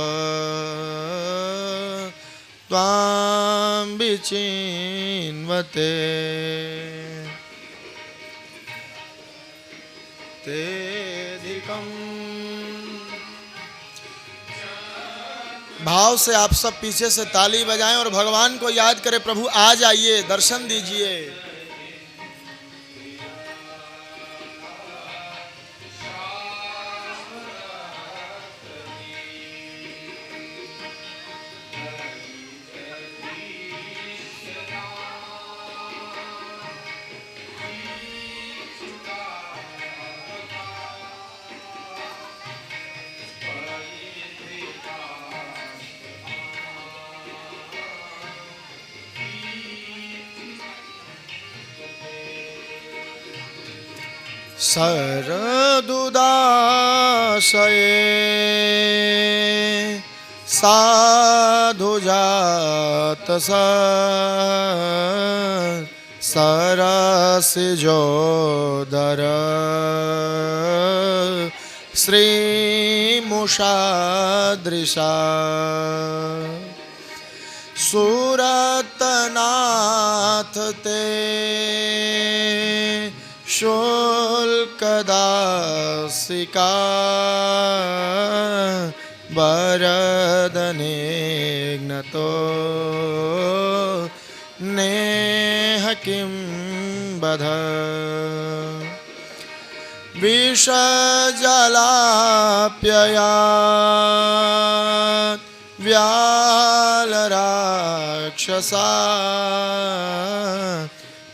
त्वां विचिन्वते तेधिकम्। भाव से आप सब पीछे से ताली बजाएं और भगवान को याद करें, प्रभु आ जाइए, दर्शन दीजिए। शरदुदाशये साधुजात सरसिजोदर श्रीमुषादृशा सुरतनाथ ते शुल्कदासिका वरदनेग्नतो नेह किं बध विषजलाप्ययात् व्यालराक्षसा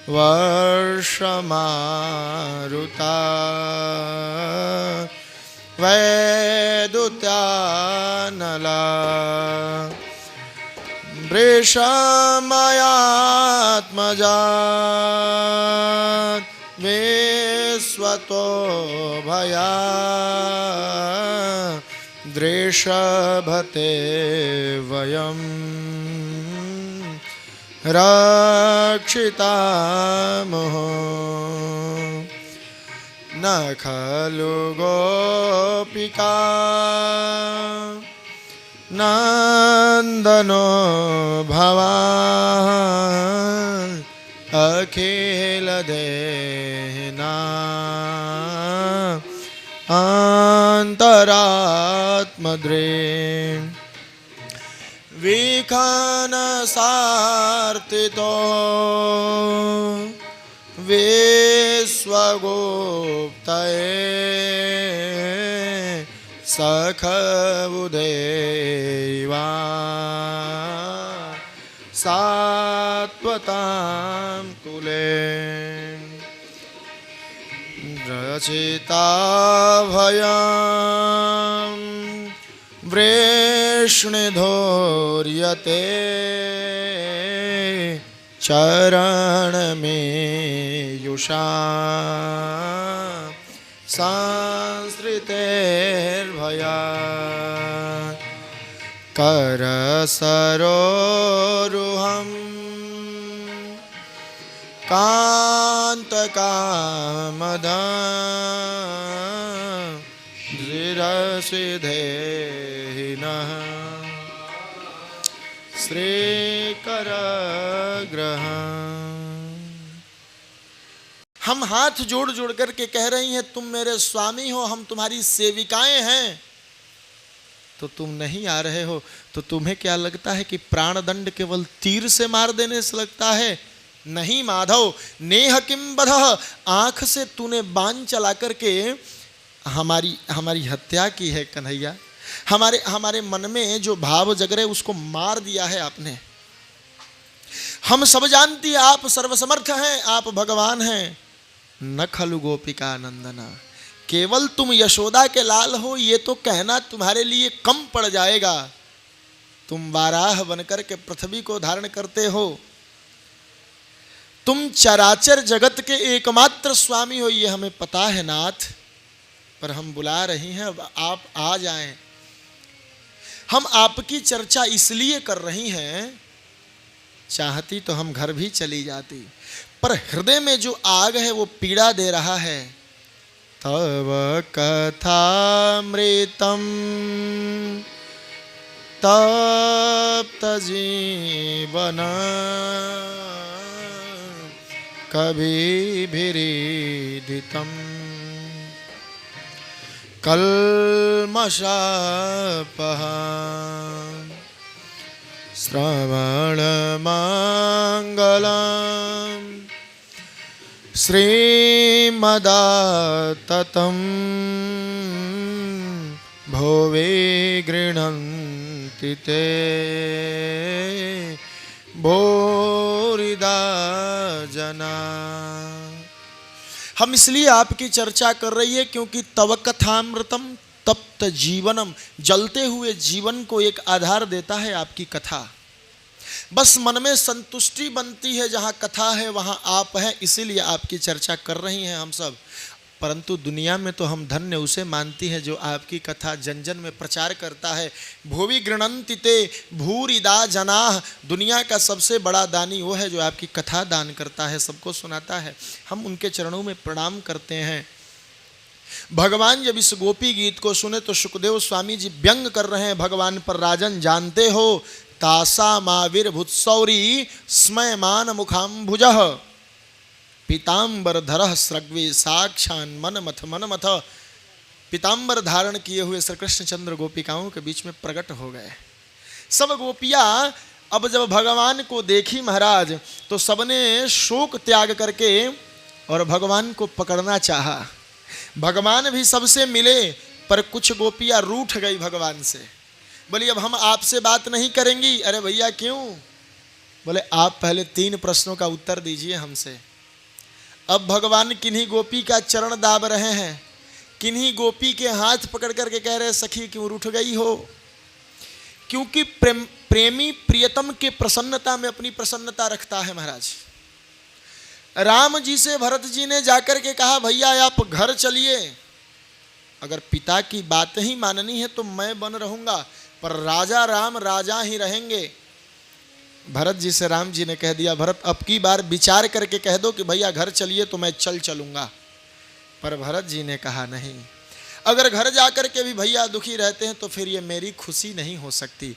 वर्षमारुता वैदुत्यानला वृषमयात्मजा त्वतो भया दृषभते वयं रक्षितामः न खलु गोपिका नन्दनो भवान् अखिलदेहिना अन्तरात्मद्रे विखानसार्थितो विश्वगुप्तये सखबुदेवा सात्वतां कुले रचिता भयं वृष्णिधोर्यते चरणमेयुषा संसृतेर्भया करसरोरुहं कान्तकामदं धीरसिधेहिनः श्रीकरग्रहम्। हम हाथ जोड़ जोड़ करके कह रही हैं तुम मेरे स्वामी हो, हम तुम्हारी सेविकाएं हैं, तो तुम नहीं आ रहे हो, तो तुम्हें क्या लगता है कि प्राणदंड केवल तीर से मार देने से लगता है? नहीं माधव, नेह किम बधः, आंख से तूने बाण चला करके हमारी हत्या की है कन्हैया। हमारे मन में जो भाव जग रहे उसको मार दिया है आपने। हम सब जानती है आप सर्वसमर्थ हैं, आप भगवान हैं। न खलु गोपिका नंदना, केवल तुम यशोदा के लाल हो ये तो कहना तुम्हारे लिए कम पड़ जाएगा। तुम वाराह बनकर के पृथ्वी को धारण करते हो, तुम चराचर जगत के एकमात्र स्वामी हो, ये हमें पता है नाथ, पर हम बुला रही हैं अब आप आ जाएं। हम आपकी चर्चा इसलिए कर रही हैं, चाहती तो हम घर भी चली जाती, पर हृदय में जो आग है वो पीड़ा दे रहा है। तव कथामृतम तप्त जीवन कभिभिरीडितम कल्मषापहं श्रवणमङ्गलं श्रीमदाततं भुवि गृह्णन्ति ते भूरिदा जना। हम इसलिए आपकी चर्चा कर रही है क्योंकि तव कथामृतम तप्त जीवनम, जलते हुए जीवन को एक आधार देता है आपकी कथा। बस मन में संतुष्टि बनती है, जहाँ कथा है वहाँ आप हैं, इसीलिए आपकी चर्चा कर रही हैं हम सब। परंतु दुनिया में तो हम धन्य उसे मानती हैं जो आपकी कथा जन जन में प्रचार करता है। भुवि गृह्णन्ति ते भूरिदा जनाः, दुनिया का सबसे बड़ा दानी वो है जो आपकी कथा दान करता है, सबको सुनाता है। हम उनके चरणों में प्रणाम करते हैं। भगवान जब इस गोपी गीत को सुने तो सुखदेव स्वामी जी व्यंग कर रहे हैं भगवान पर। राजन जानते हो तासा माविर्भुत्सौरी स्मयमान मुखाम्भुजः पीताम्बर धरः स्रग्वे साक्षान मन मथ। पीताम्बर धारण किए हुए श्री कृष्णचंद्र गोपिकाओं के बीच में प्रकट हो गए। सब गोपियां अब जब भगवान को देखी महाराज तो सबने शोक त्याग करके और भगवान को पकड़ना चाहा। भगवान भी सबसे मिले पर कुछ गोपियां रूठ गई भगवान से। बोली अब हम आपसे बात नहीं करेंगी। अरे भैया क्यों? बोले आप पहले 3 प्रश्नों का उत्तर दीजिए हमसे। अब भगवान किन्हीं गोपी का चरण दाब रहे हैं, किन्हीं गोपी के हाथ पकड़ करके कह रहे सखी क्यों रूठ गई हो? क्योंकि प्रेमी प्रियतम के प्रसन्नता में अपनी प्रसन्नता रखता है महाराज। राम जी से भरत जी ने जाकर के कहा भैया आप घर चलिए, अगर पिता की बात ही माननी है तो मैं बन रहूंगा, पर राजा राम राजा ही रहेंगे। भरत जी से राम जी ने कह दिया भरत अब की बार विचार करके कह दो कि भैया घर चलिए तो मैं चलूंगा। पर भरत जी ने कहा नहीं, अगर घर जाकर के भी भैया दुखी रहते हैं तो फिर ये मेरी खुशी नहीं हो सकती।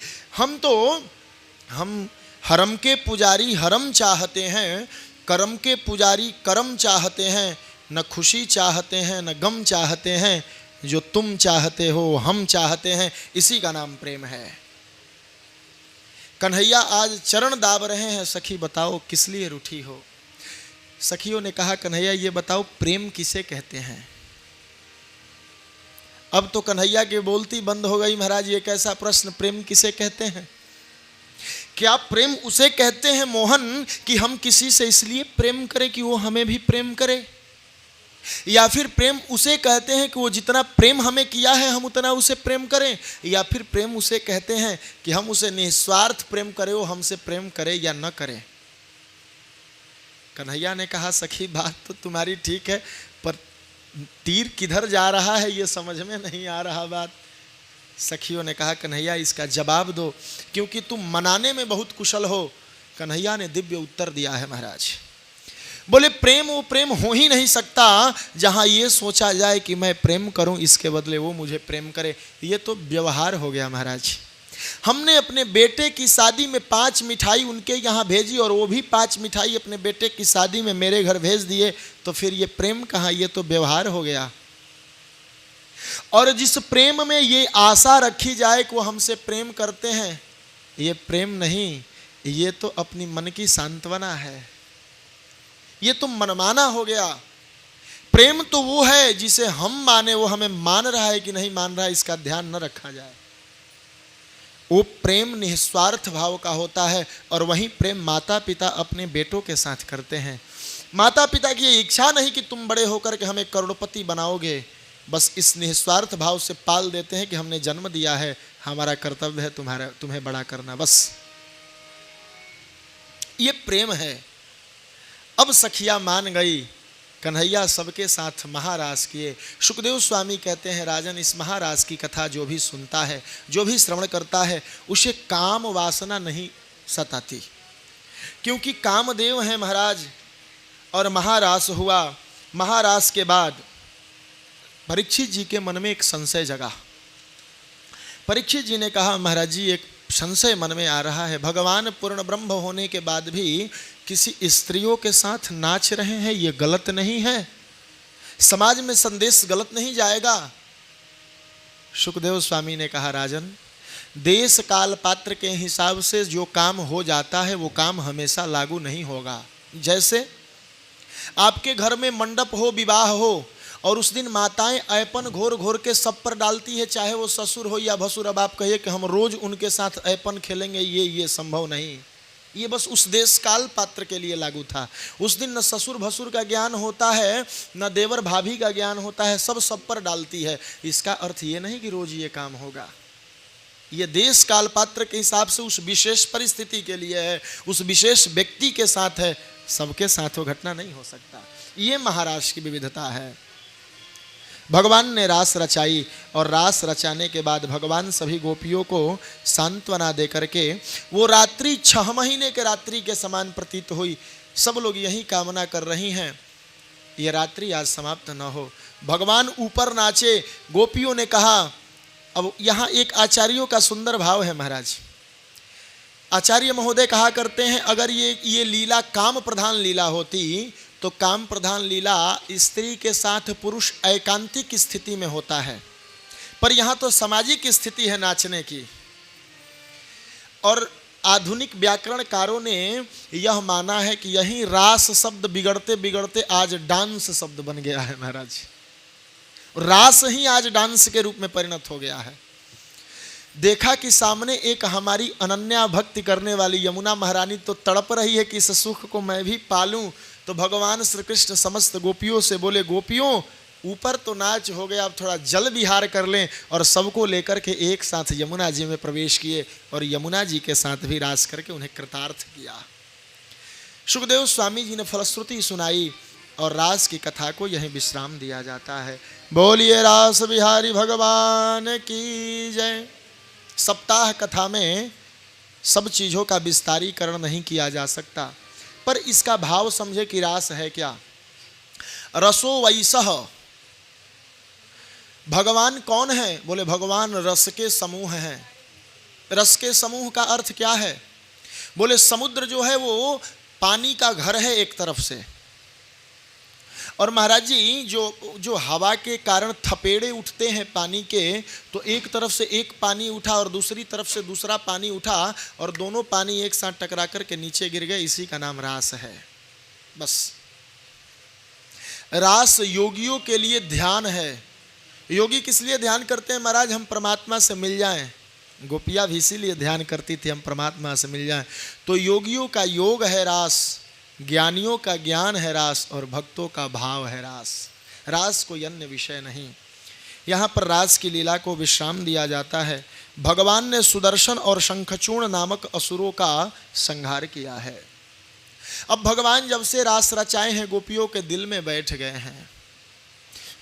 हम हरम के पुजारी हरम चाहते हैं, करम के पुजारी करम चाहते हैं, न खुशी चाहते हैं न गम चाहते हैं, जो तुम चाहते हो हम चाहते हैं, इसी का नाम प्रेम है। कन्हैया आज चरण दाब रहे हैं, सखी बताओ किस लिए रूठी हो। सखियों ने कहा कन्हैया ये बताओ प्रेम किसे कहते हैं। अब तो कन्हैया की बोलती बंद हो गई, महाराज ये कैसा प्रश्न, प्रेम किसे कहते हैं। क्या प्रेम उसे कहते हैं मोहन कि हम किसी से इसलिए प्रेम करें कि वो हमें भी प्रेम करे, या फिर प्रेम उसे कहते हैं कि वो जितना प्रेम हमें किया है हम उतना उसे प्रेम करें, या फिर प्रेम उसे कहते हैं कि हम उसे निस्वार्थ प्रेम करें, वो हमसे प्रेम करे या न करे। कन्हैया ने कहा सखी बात तो तुम्हारी ठीक है, पर तीर किधर जा रहा है ये समझ में नहीं आ रहा बात। सखियों ने कहा कन्हैया इसका जवाब दो, क्योंकि तुम मनाने में बहुत कुशल हो। कन्हैया ने दिव्य उत्तर दिया है महाराज। बोले प्रेम वो प्रेम हो ही नहीं सकता जहां ये सोचा जाए कि मैं प्रेम करूं इसके बदले वो मुझे प्रेम करे। ये तो व्यवहार हो गया महाराज। हमने अपने बेटे की शादी में 5 मिठाई उनके यहाँ भेजी और वो भी 5 मिठाई अपने बेटे की शादी में मेरे घर भेज दिए, तो फिर ये प्रेम कहाँ, ये तो व्यवहार हो गया। और जिस प्रेम में ये आशा रखी जाए कि वो हमसे प्रेम करते हैं, ये प्रेम नहीं, ये तो अपनी मन की सांत्वना है, ये तो मनमाना हो गया। प्रेम तो वो है जिसे हम माने, वो हमें मान रहा है कि नहीं मान रहा है इसका ध्यान न रखा जाए। वो प्रेम निस्वार्थ भाव का होता है, और वही प्रेम माता पिता अपने बेटों के साथ करते हैं। माता पिता की ये इच्छा नहीं कि तुम बड़े होकर के हमें करोड़पति बनाओगे, बस इस निस्वार्थ भाव से पाल देते हैं कि हमने जन्म दिया है, हमारा कर्तव्य है तुम्हें बड़ा करना, बस ये प्रेम है। अब सखिया मान गई, कन्हैया सबके साथ महारास किए। सुखदेव स्वामी कहते हैं राजन इस महारास की कथा जो भी सुनता है, जो भी श्रवण करता है, उसे काम वासना नहीं सताती, क्योंकि कामदेव हैं महाराज। और महारास हुआ, महारास के बाद परीक्षित जी के मन में एक संशय जगा। परीक्षित जी ने कहा महाराज जी एक संशय मन में आ रहा है, भगवान पूर्ण ब्रह्म होने के बाद भी किसी स्त्रियों के साथ नाच रहे हैं, ये गलत नहीं है, समाज में संदेश गलत नहीं जाएगा। सुखदेव स्वामी ने कहा राजन देश काल पात्र के हिसाब से जो काम हो जाता है वो काम हमेशा लागू नहीं होगा। जैसे आपके घर में मंडप हो, विवाह हो, और उस दिन माताएं ऐपन घोर घोर के सब पर डालती है, चाहे वो ससुर हो या भसुर। अब आप कहिए कि हम रोज उनके साथ ऐपन खेलेंगे, ये संभव नहीं। ये बस उस देश काल पात्र के लिए लागू था। उस दिन न ससुर भसुर का ज्ञान होता है, न देवर भाभी का ज्ञान होता है, सब पर डालती है। इसका अर्थ ये नहीं कि रोज ये काम होगा। ये देश काल पात्र के हिसाब से उस विशेष परिस्थिति के लिए है, उस विशेष व्यक्ति के साथ है, सबके साथ वो घटना नहीं हो सकता। ये महाराज की विविधता है। भगवान ने रास रचाई, और रास रचाने के बाद भगवान सभी गोपियों को सांत्वना दे करके वो रात्रि 6 महीने के रात्रि के समान प्रतीत हुई। सब लोग यही कामना कर रही हैं ये रात्रि आज समाप्त न हो। भगवान ऊपर नाचे, गोपियों ने कहा। अब यहाँ एक आचार्यों का सुंदर भाव है महाराज। आचार्य महोदय कहा करते हैं अगर ये लीला काम प्रधान लीला होती तो काम प्रधान लीला स्त्री के साथ पुरुष एकांतिक स्थिति में होता है, पर यहाँ तो सामाजिक स्थिति है नाचने की। और आधुनिक व्याकरणकारों ने यह माना है कि यही रास शब्द बिगड़ते बिगड़ते आज डांस शब्द बन गया है महाराज। रास ही आज डांस के रूप में परिणत हो गया है। देखा कि सामने एक हमारी अनन्या भक्ति करने वाली यमुना महारानी तो तड़प रही है कि इस सुख को मैं भी पालूं, तो भगवान श्री कृष्ण समस्त गोपियों से बोले गोपियों ऊपर तो नाच हो गया, अब थोड़ा जल विहार कर लें, और सबको लेकर के एक साथ यमुना जी में प्रवेश किए और यमुना जी के साथ भी रास करके उन्हें कृतार्थ किया। सुखदेव स्वामी जी ने फलश्रुति सुनाई और रास की कथा को यहीं विश्राम दिया जाता है। बोलिए रास बिहारी भगवान की जय। सप्ताह कथा में सब चीज़ों का विस्तारीकरण नहीं किया जा सकता, पर इसका भाव समझे कि रास है क्या। रसो वैसह, भगवान कौन है? बोले भगवान रस के समूह हैं। रस के समूह का अर्थ क्या है? बोले समुद्र जो है वो पानी का घर है एक तरफ से, और महाराज जी जो हवा के कारण थपेड़े उठते हैं पानी के, तो एक तरफ से एक पानी उठा और दूसरी तरफ से दूसरा पानी उठा और दोनों पानी एक साथ टकरा करके नीचे गिर गए, इसी का नाम रास है। बस रास योगियों के लिए ध्यान है। योगी किस लिए ध्यान करते हैं? महाराज हम परमात्मा से मिल जाएं। गोपियाँ भी इसीलिए ध्यान करती थी हम परमात्मा से मिल जाएं। तो योगियों का योग है रास, ज्ञानियों का ज्ञान है रास, और भक्तों का भाव है रास। रास कोई अन्य विषय नहीं। यहाँ पर रास की लीला को विश्राम दिया जाता है। भगवान ने सुदर्शन और शंखचूर्ण नामक असुरों का संहार किया है। अब भगवान जब से रास रचाए हैं गोपियों के दिल में बैठ गए हैं।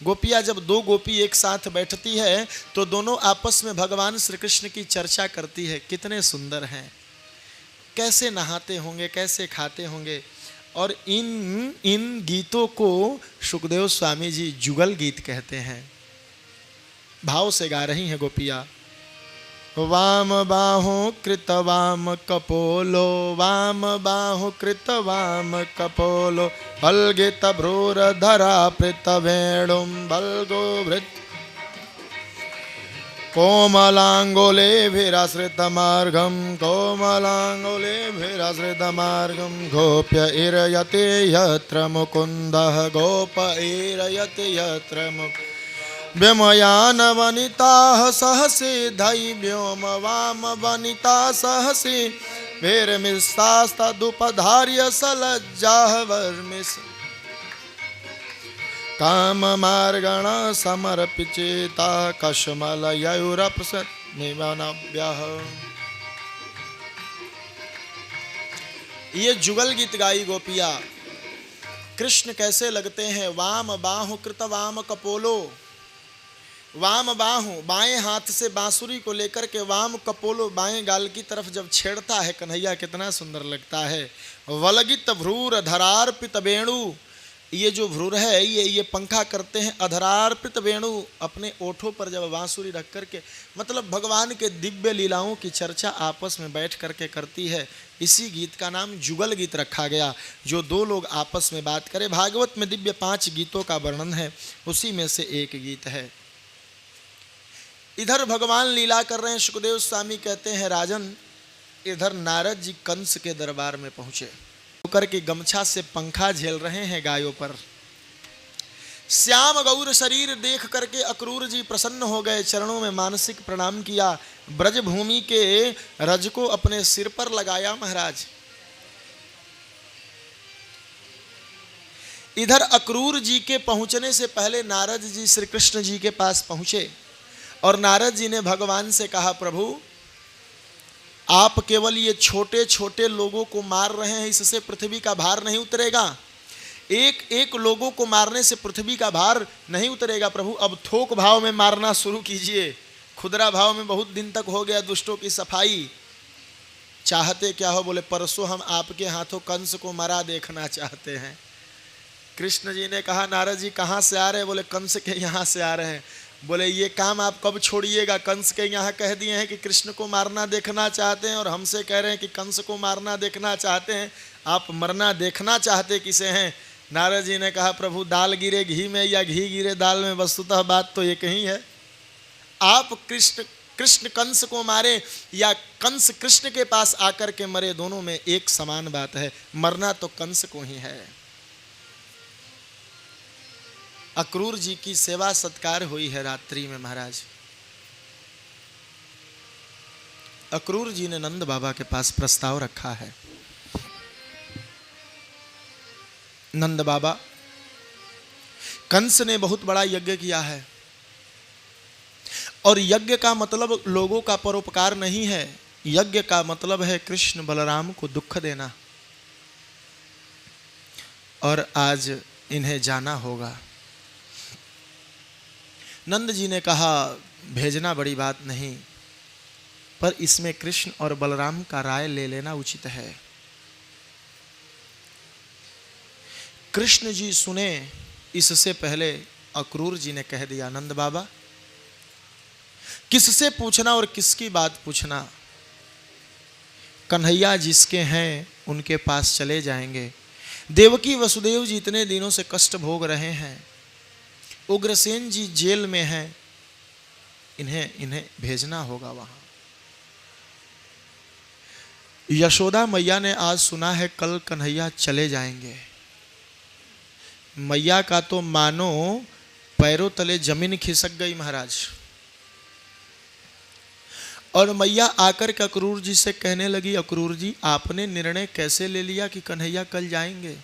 गोपियाँ जब दो गोपी एक साथ बैठती है तो दोनों आपस में भगवान श्री कृष्ण की चर्चा करती है। कितने सुंदर हैं, कैसे नहाते होंगे, कैसे खाते होंगे। और इन गीतों को सुखदेव स्वामी जी जुगल गीत कहते हैं। भाव से गा रही हैं गोपियाँ। वाम बाहो कृत वाम कपोलो, वाम बाहो कृत वाम कपोलो, बल्गित भ्रूर धरा प्रीत वेणुम बल्गो वृत कोमलांगोले भिराश्रित मार्गम, कोमलांगोले भिराश्रित मार्गम, गोप्य इरयते यत्र मुकुंदः, गोप इरयते यत्र मुकुंदः, व्योमयान वनिता सहसि धई व्योम वाम वनिता सहसि, भैरमिस्तास्तदुपधार्य सलज्जाः वर्मिस्, काम मार्गण समर्पिचेता कशमलयूरपसत् निवनभ्यः। ये जुगल गीत गाई गोपिया। कृष्ण कैसे लगते हैं? वाम बाहु कृत वाम कपोलो, वाम बाहु बाएं हाथ से बांसुरी को लेकर के वाम कपोलो बाएं गाल की तरफ जब छेड़ता है कन्हैया, कितना सुंदर लगता है। वलगित भ्रूर धरार्पित वेणु, ये जो भ्रूर है ये पंखा करते हैं। अधरार्पित वेणु, अपने ओठों पर जब बांसुरी रख करके, मतलब भगवान के दिव्य लीलाओं की चर्चा आपस में बैठ करके करती है। इसी गीत का नाम जुगल गीत रखा गया, जो दो लोग आपस में बात करें। भागवत में दिव्य 5 गीतों का वर्णन है, उसी में से एक गीत है। इधर भगवान लीला कर रहे हैं। सुखदेव स्वामी कहते हैं राजन, इधर नारद जी कंस के दरबार में पहुंचे, होकर के गमछा से पंखा झेल रहे हैं गायों पर। श्याम गौर शरीर देख करके अक्रूर जी प्रसन्न हो गए, चरणों में मानसिक प्रणाम किया, ब्रजभूमि के रज को अपने सिर पर लगाया महाराज। इधर अक्रूर जी के पहुंचने से पहले नारद जी श्री कृष्ण जी के पास पहुंचे और नारद जी ने भगवान से कहा, प्रभु आप केवल ये छोटे छोटे लोगों को मार रहे हैं, इससे पृथ्वी का भार नहीं उतरेगा। एक एक लोगों को मारने से पृथ्वी का भार नहीं उतरेगा प्रभु, अब थोक भाव में मारना शुरू कीजिए। खुदरा भाव में बहुत दिन तक हो गया दुष्टों की सफाई। चाहते क्या हो? बोले परसों हम आपके हाथों कंस को मरा देखना चाहते हैं। कृष्ण जी ने कहा, नारद जी कहाँ से आ रहे हैं? बोले कंस के यहाँ से आ रहे हैं। बोले ये काम आप कब छोड़िएगा? कंस के यहाँ कह दिए हैं कि कृष्ण को मारना देखना चाहते हैं और हमसे कह रहे हैं कि कंस को मारना देखना चाहते हैं। आप मरना देखना चाहते किसे हैं? नारद जी ने कहा, प्रभु दाल गिरे घी में या घी गिरे दाल में, वस्तुतः बात तो एक ही है। आप कृष्ण कंस को मारे या कंस कृष्ण के पास आकर के मरे, दोनों में एक समान बात है, मरना तो कंस को ही है। अक्रूर जी की सेवा सत्कार हुई है रात्रि में महाराज। अक्रूर जी ने नंद बाबा के पास प्रस्ताव रखा है। नंद बाबा, कंस ने बहुत बड़ा यज्ञ किया है और यज्ञ का मतलब लोगों का परोपकार नहीं है। यज्ञ का मतलब है कृष्ण बलराम को दुख देना। और आज इन्हें जाना होगा। नंद जी ने कहा भेजना बड़ी बात नहीं, पर इसमें कृष्ण और बलराम का राय ले लेना उचित है। कृष्ण जी सुने इससे पहले अक्रूर जी ने कह दिया, नंद बाबा किससे पूछना और किसकी बात पूछना, कन्हैया जिसके हैं उनके पास चले जाएंगे। देवकी वसुदेव जी इतने दिनों से कष्ट भोग रहे हैं, उग्रसेन जी जेल में हैं, इन्हें भेजना होगा वहां। यशोदा मैया ने आज सुना है कल कन्हैया चले जाएंगे। मैया का तो मानो पैरों तले जमीन खिसक गई महाराज। और मैया आकर के अक्रूर जी से कहने लगी, अक्रूर जी आपने निर्णय कैसे ले लिया कि कन्हैया कल जाएंगे?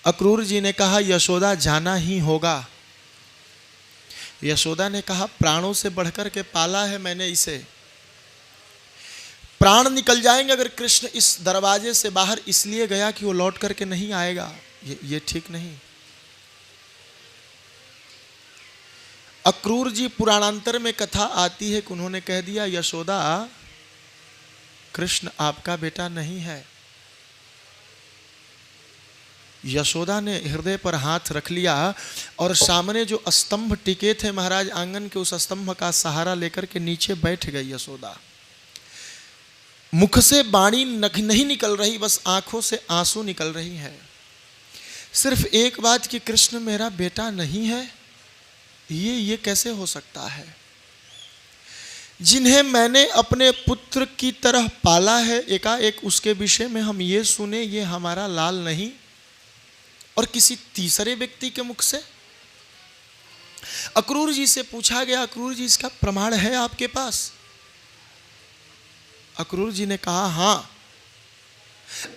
अक्रूर जी ने कहा यशोदा जाना ही होगा। यशोदा ने कहा प्राणों से बढ़कर के पाला है मैंने इसे, प्राण निकल जाएंगे अगर कृष्ण इस दरवाजे से बाहर इसलिए गया कि वो लौट करके नहीं आएगा, ये ठीक नहीं। अक्रूर जी पुराणांतर में कथा आती है कि उन्होंने कह दिया यशोदा कृष्ण आपका बेटा नहीं है। यशोदा ने हृदय पर हाथ रख लिया और सामने जो स्तंभ टिके थे महाराज आंगन के, उस स्तंभ का सहारा लेकर के नीचे बैठ गई यशोदा। मुख से वाणी नहीं निकल रही, बस आंखों से आंसू निकल रही है। सिर्फ एक बात कि कृष्ण मेरा बेटा नहीं है, ये कैसे हो सकता है? जिन्हें मैंने अपने पुत्र की तरह पाला है, एकाएक उसके विषय में हम ये सुने ये हमारा लाल नहीं, और किसी तीसरे व्यक्ति के मुख से। अक्रूर जी से पूछा गया, अक्रूर जी इसका प्रमाण है आपके पास? अक्रूर जी ने कहा हां,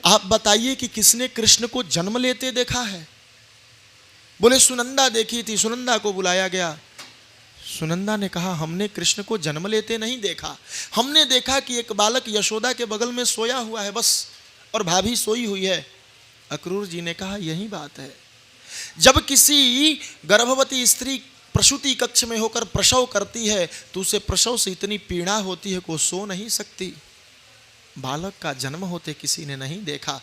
आप बताइए कि किसने कृष्ण को जन्म लेते देखा है? बोले सुनंदा देखी थी। सुनंदा को बुलाया गया। सुनंदा ने कहा हमने कृष्ण को जन्म लेते नहीं देखा, हमने देखा कि एक बालक यशोदा के बगल में सोया हुआ है बस, और भाभी सोई हुई है। अक्रूर जी ने कहा यही बात है। जब किसी गर्भवती स्त्री प्रसूति कक्ष में होकर प्रसव करती है तो उसे प्रसव से इतनी पीड़ा होती है कि वो सो नहीं सकती। बालक का जन्म होते किसी ने नहीं देखा।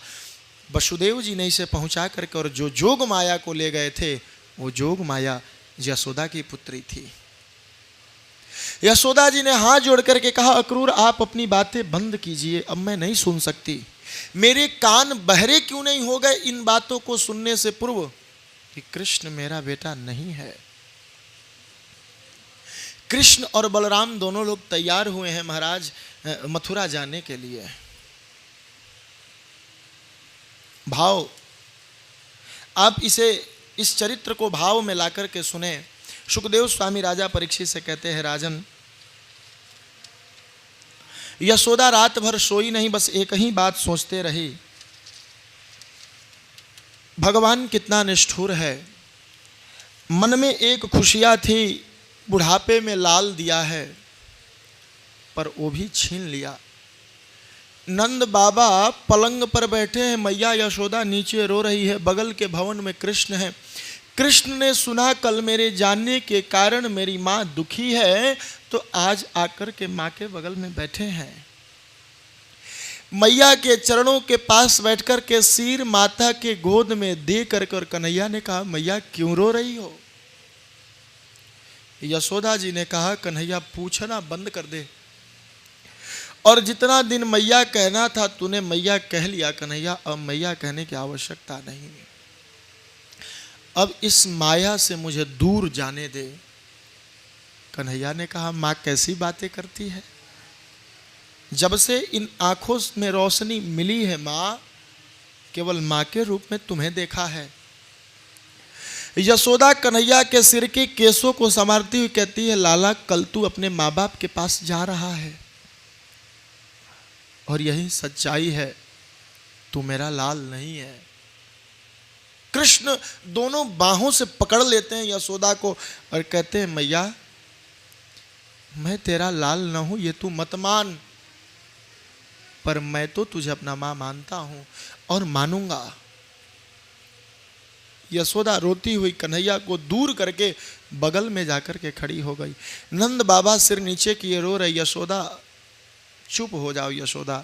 वसुदेव जी ने इसे पहुंचा करके और जो जोग माया को ले गए थे, वो जोग माया यशोदा की पुत्री थी। यशोदा जी ने हाथ जोड़ करके कहा अक्रूर आप अपनी बातें बंद कीजिए, अब मैं नहीं सुन सकती। मेरे कान बहरे क्यों नहीं हो गए इन बातों को सुनने से पूर्व कि कृष्ण मेरा बेटा नहीं है। कृष्ण और बलराम दोनों लोग तैयार हुए हैं महाराज मथुरा जाने के लिए। भाव, आप इस चरित्र को भाव में लाकर के सुने। सुखदेव स्वामी राजा परीक्षित से कहते हैं राजन, यशोदा रात भर सोई नहीं, बस एक ही बात सोचते रही, भगवान कितना निष्ठुर है। मन में एक खुशियां थी, बुढ़ापे में लाल दिया है, पर वो भी छीन लिया। नंद बाबा पलंग पर बैठे हैं, मैया यशोदा नीचे रो रही है, बगल के भवन में कृष्ण है। कृष्ण ने सुना कल मेरे जानने के कारण मेरी माँ दुखी है, तो आज आकर के माँ के बगल में बैठे हैं। मैया के चरणों के पास बैठकर के सिर माता के गोद में दे करके, और कन्हैया ने कहा मैया क्यों रो रही हो? यशोदा जी ने कहा कन्हैया पूछना बंद कर दे, और जितना दिन मैया कहना था तूने मैया कह लिया कन्हैया, अब मैया कहने की आवश्यकता नहीं। अब इस माया से मुझे दूर जाने दे। कन्हैया ने कहा माँ कैसी बातें करती है, जब से इन आंखों में रोशनी मिली है माँ, केवल माँ के रूप में तुम्हें देखा है। यशोदा कन्हैया के सिर के केसों को संवारती हुई कहती है लाला कल तू अपने माँ बाप के पास जा रहा है, और यही सच्चाई है, तू मेरा लाल नहीं है। कृष्ण दोनों बाहों से पकड़ लेते हैं यशोदा को और कहते हैं मैया मैं तेरा लाल न हूं ये तू मत मान, पर मैं तो तुझे अपना मां मानता हूं और मानूंगा। यशोदा रोती हुई कन्हैया को दूर करके बगल में जाकर के खड़ी हो गई। नंद बाबा सिर नीचे किए रो रहे, यशोदा चुप हो जाओ यशोदा।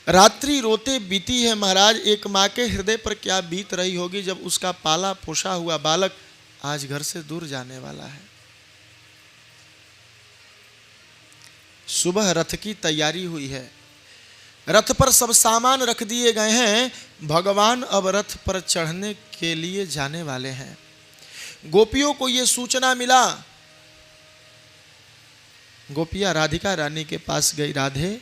रात्रि रोते बीती है महाराज, एक माँ के हृदय पर क्या बीत रही होगी जब उसका पाला पोषा हुआ बालक आज घर से दूर जाने वाला है। सुबह रथ की तैयारी हुई है, रथ पर सब सामान रख दिए गए हैं, भगवान अब रथ पर चढ़ने के लिए जाने वाले हैं। गोपियों को यह सूचना मिला, गोपियां राधिका रानी के पास गई, राधे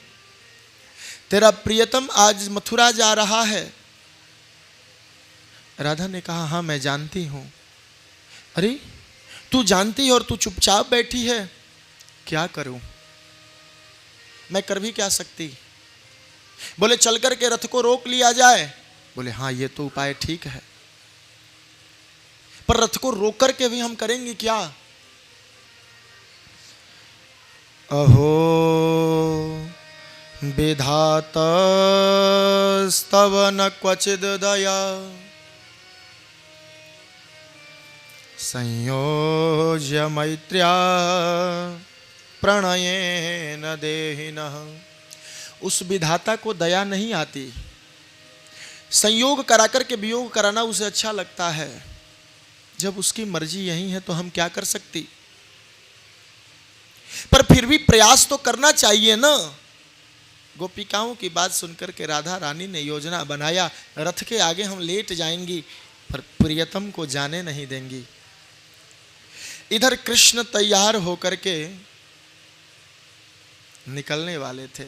तेरा प्रियतम आज मथुरा जा रहा है। राधा ने कहा हाँ मैं जानती हूं। अरे तू जानती है और तू चुपचाप बैठी है, क्या करूं, मैं कर भी क्या सकती। बोले चल कर के रथ को रोक लिया जाए। बोले हाँ ये तो उपाय ठीक है, पर रथ को रोक करके भी हम करेंगे क्या। अहो विधातस्तव न क्वचिद् दया संयोज्य मैत्र्या प्रणयेन देहिनः। उस विधाता को दया नहीं आती, संयोग करा कर के वियोग कराना उसे अच्छा लगता है। जब उसकी मर्जी यही है तो हम क्या कर सकती, पर फिर भी प्रयास तो करना चाहिए ना। गोपिकाओं की बात सुनकर के राधा रानी ने योजना बनाया, रथ के आगे हम लेट जाएंगी पर प्रियतम को जाने नहीं देंगी। इधर कृष्ण तैयार होकर के निकलने वाले थे,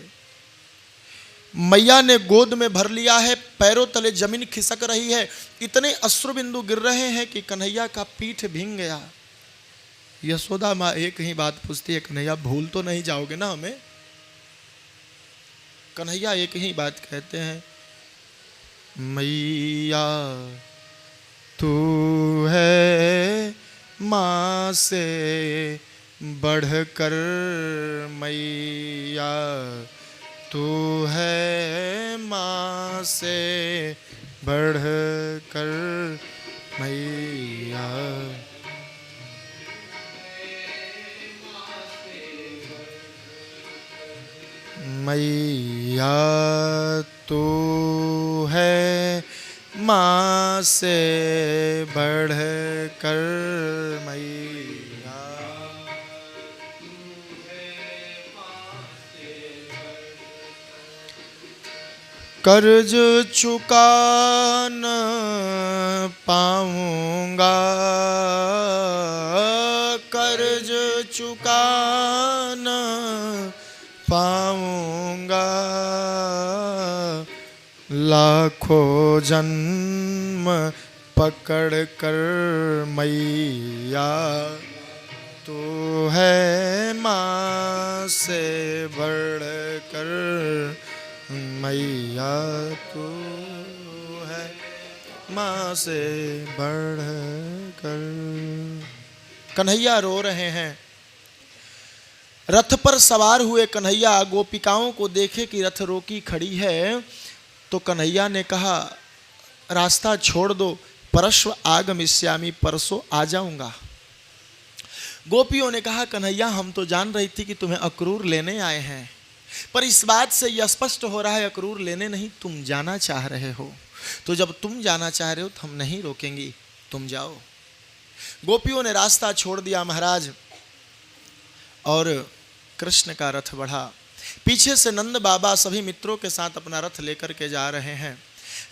मैया ने गोद में भर लिया है, पैरों तले जमीन खिसक रही है, इतने अश्रु बिंदु गिर रहे हैं कि कन्हैया का पीठ भींग गया। यशोदा माँ एक ही बात पूछती है, कन्हैया भूल तो नहीं जाओगे ना हमें। कन्हैया एक ही बात कहते हैं, मैया तू है माँ से बढ़कर, मैया तू है माँ से बढ़कर, मैया मैया तू है माँ से बढ़कर, मैया कर्ज चुका न पाऊंगा, कर्ज चुका न पाऊंगा, लाखों जन्म पकड़ कर, मैया तू है माँ से बढ़कर, मैया तू है माँ से बढ़कर। कन्हैया रो रहे हैं। रथ पर सवार हुए कन्हैया गोपिकाओं को देखे कि रथ रोकी खड़ी है तो कन्हैया ने कहा रास्ता छोड़ दो, परश्व आगमिष्यामि, परसों आ जाऊंगा। गोपियों ने कहा कन्हैया हम तो जान रही थी कि तुम्हें अक्रूर लेने आए हैं, पर इस बात से यह स्पष्ट हो रहा है अक्रूर लेने नहीं, तुम जाना चाह रहे हो। तो जब तुम जाना चाह रहे हो तो हम नहीं रोकेंगी, तुम जाओ। गोपियों ने रास्ता छोड़ दिया महाराज और कृष्ण का रथ बढ़ा। पीछे से नंद बाबा सभी मित्रों के साथ अपना रथ लेकर के जा रहे हैं।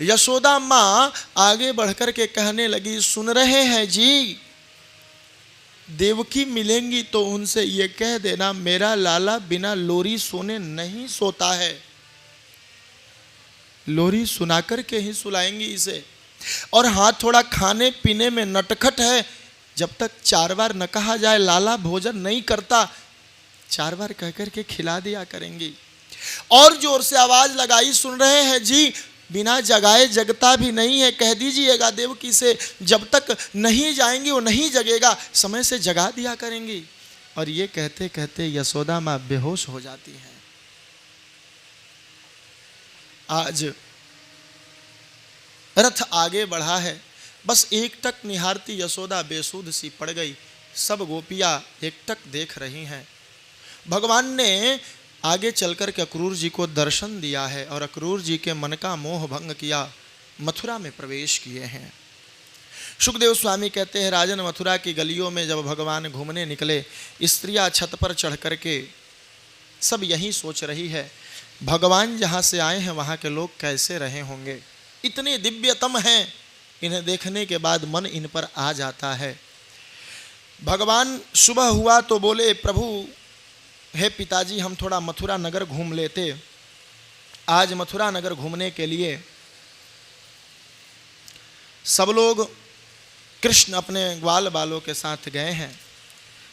यशोदा माँ आगे बढ़कर के कहने लगी, सुन रहे हैं जी, देवकी मिलेंगी तो उनसे ये कह देना मेरा लाला बिना लोरी सुने नहीं सोता है, लोरी सुनाकर के ही सुलाएंगी इसे। और हाँ थोड़ा खाने पीने में नटखट है, जब तक 4 बार न कहा जाए लाला भोजन नहीं करता, 4 बार कहकर के खिला दिया करेंगी। और जोर से आवाज लगाई, सुन रहे हैं जी, बिना जगाए जगता भी नहीं है, कह दीजिएगा देवकी से जब तक नहीं जाएंगी वो नहीं जगेगा, समय से जगा दिया करेंगी। और ये कहते कहते यशोदा माँ बेहोश हो जाती हैं। आज रथ आगे बढ़ा है। बस एकटक निहारती यशोदा बेसुध सी पड़ गई। सब गोपियां एकटक देख रही हैं। भगवान ने आगे चलकर के अक्रूर जी को दर्शन दिया है और अक्रूर जी के मन का मोह भंग किया, मथुरा में प्रवेश किए हैं। सुखदेव स्वामी कहते हैं, राजन मथुरा की गलियों में जब भगवान घूमने निकले, स्त्रियां छत पर चढ़ करके सब यही सोच रही है, भगवान जहाँ से आए हैं वहाँ के लोग कैसे रहे होंगे। इतने दिव्यतम हैं, इन्हें देखने के बाद मन इन पर आ जाता है। भगवान सुबह हुआ तो बोले, प्रभु हे पिताजी, हम थोड़ा मथुरा नगर घूम लेते। आज मथुरा नगर घूमने के लिए सब लोग, कृष्ण अपने ग्वाल बालों के साथ गए हैं।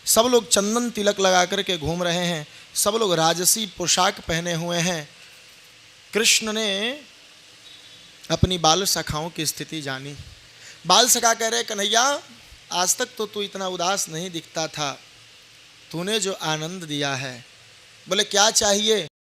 सब लोग चंदन तिलक लगा करके घूम रहे हैं। सब लोग राजसी पोशाक पहने हुए हैं। कृष्ण ने अपनी बाल सखाओं की स्थिति जानी। बाल सखा कह रहे, कन्हैया आज तक तो तू इतना उदास नहीं दिखता था, तूने जो आनंद दिया है। बोले क्या चाहिए?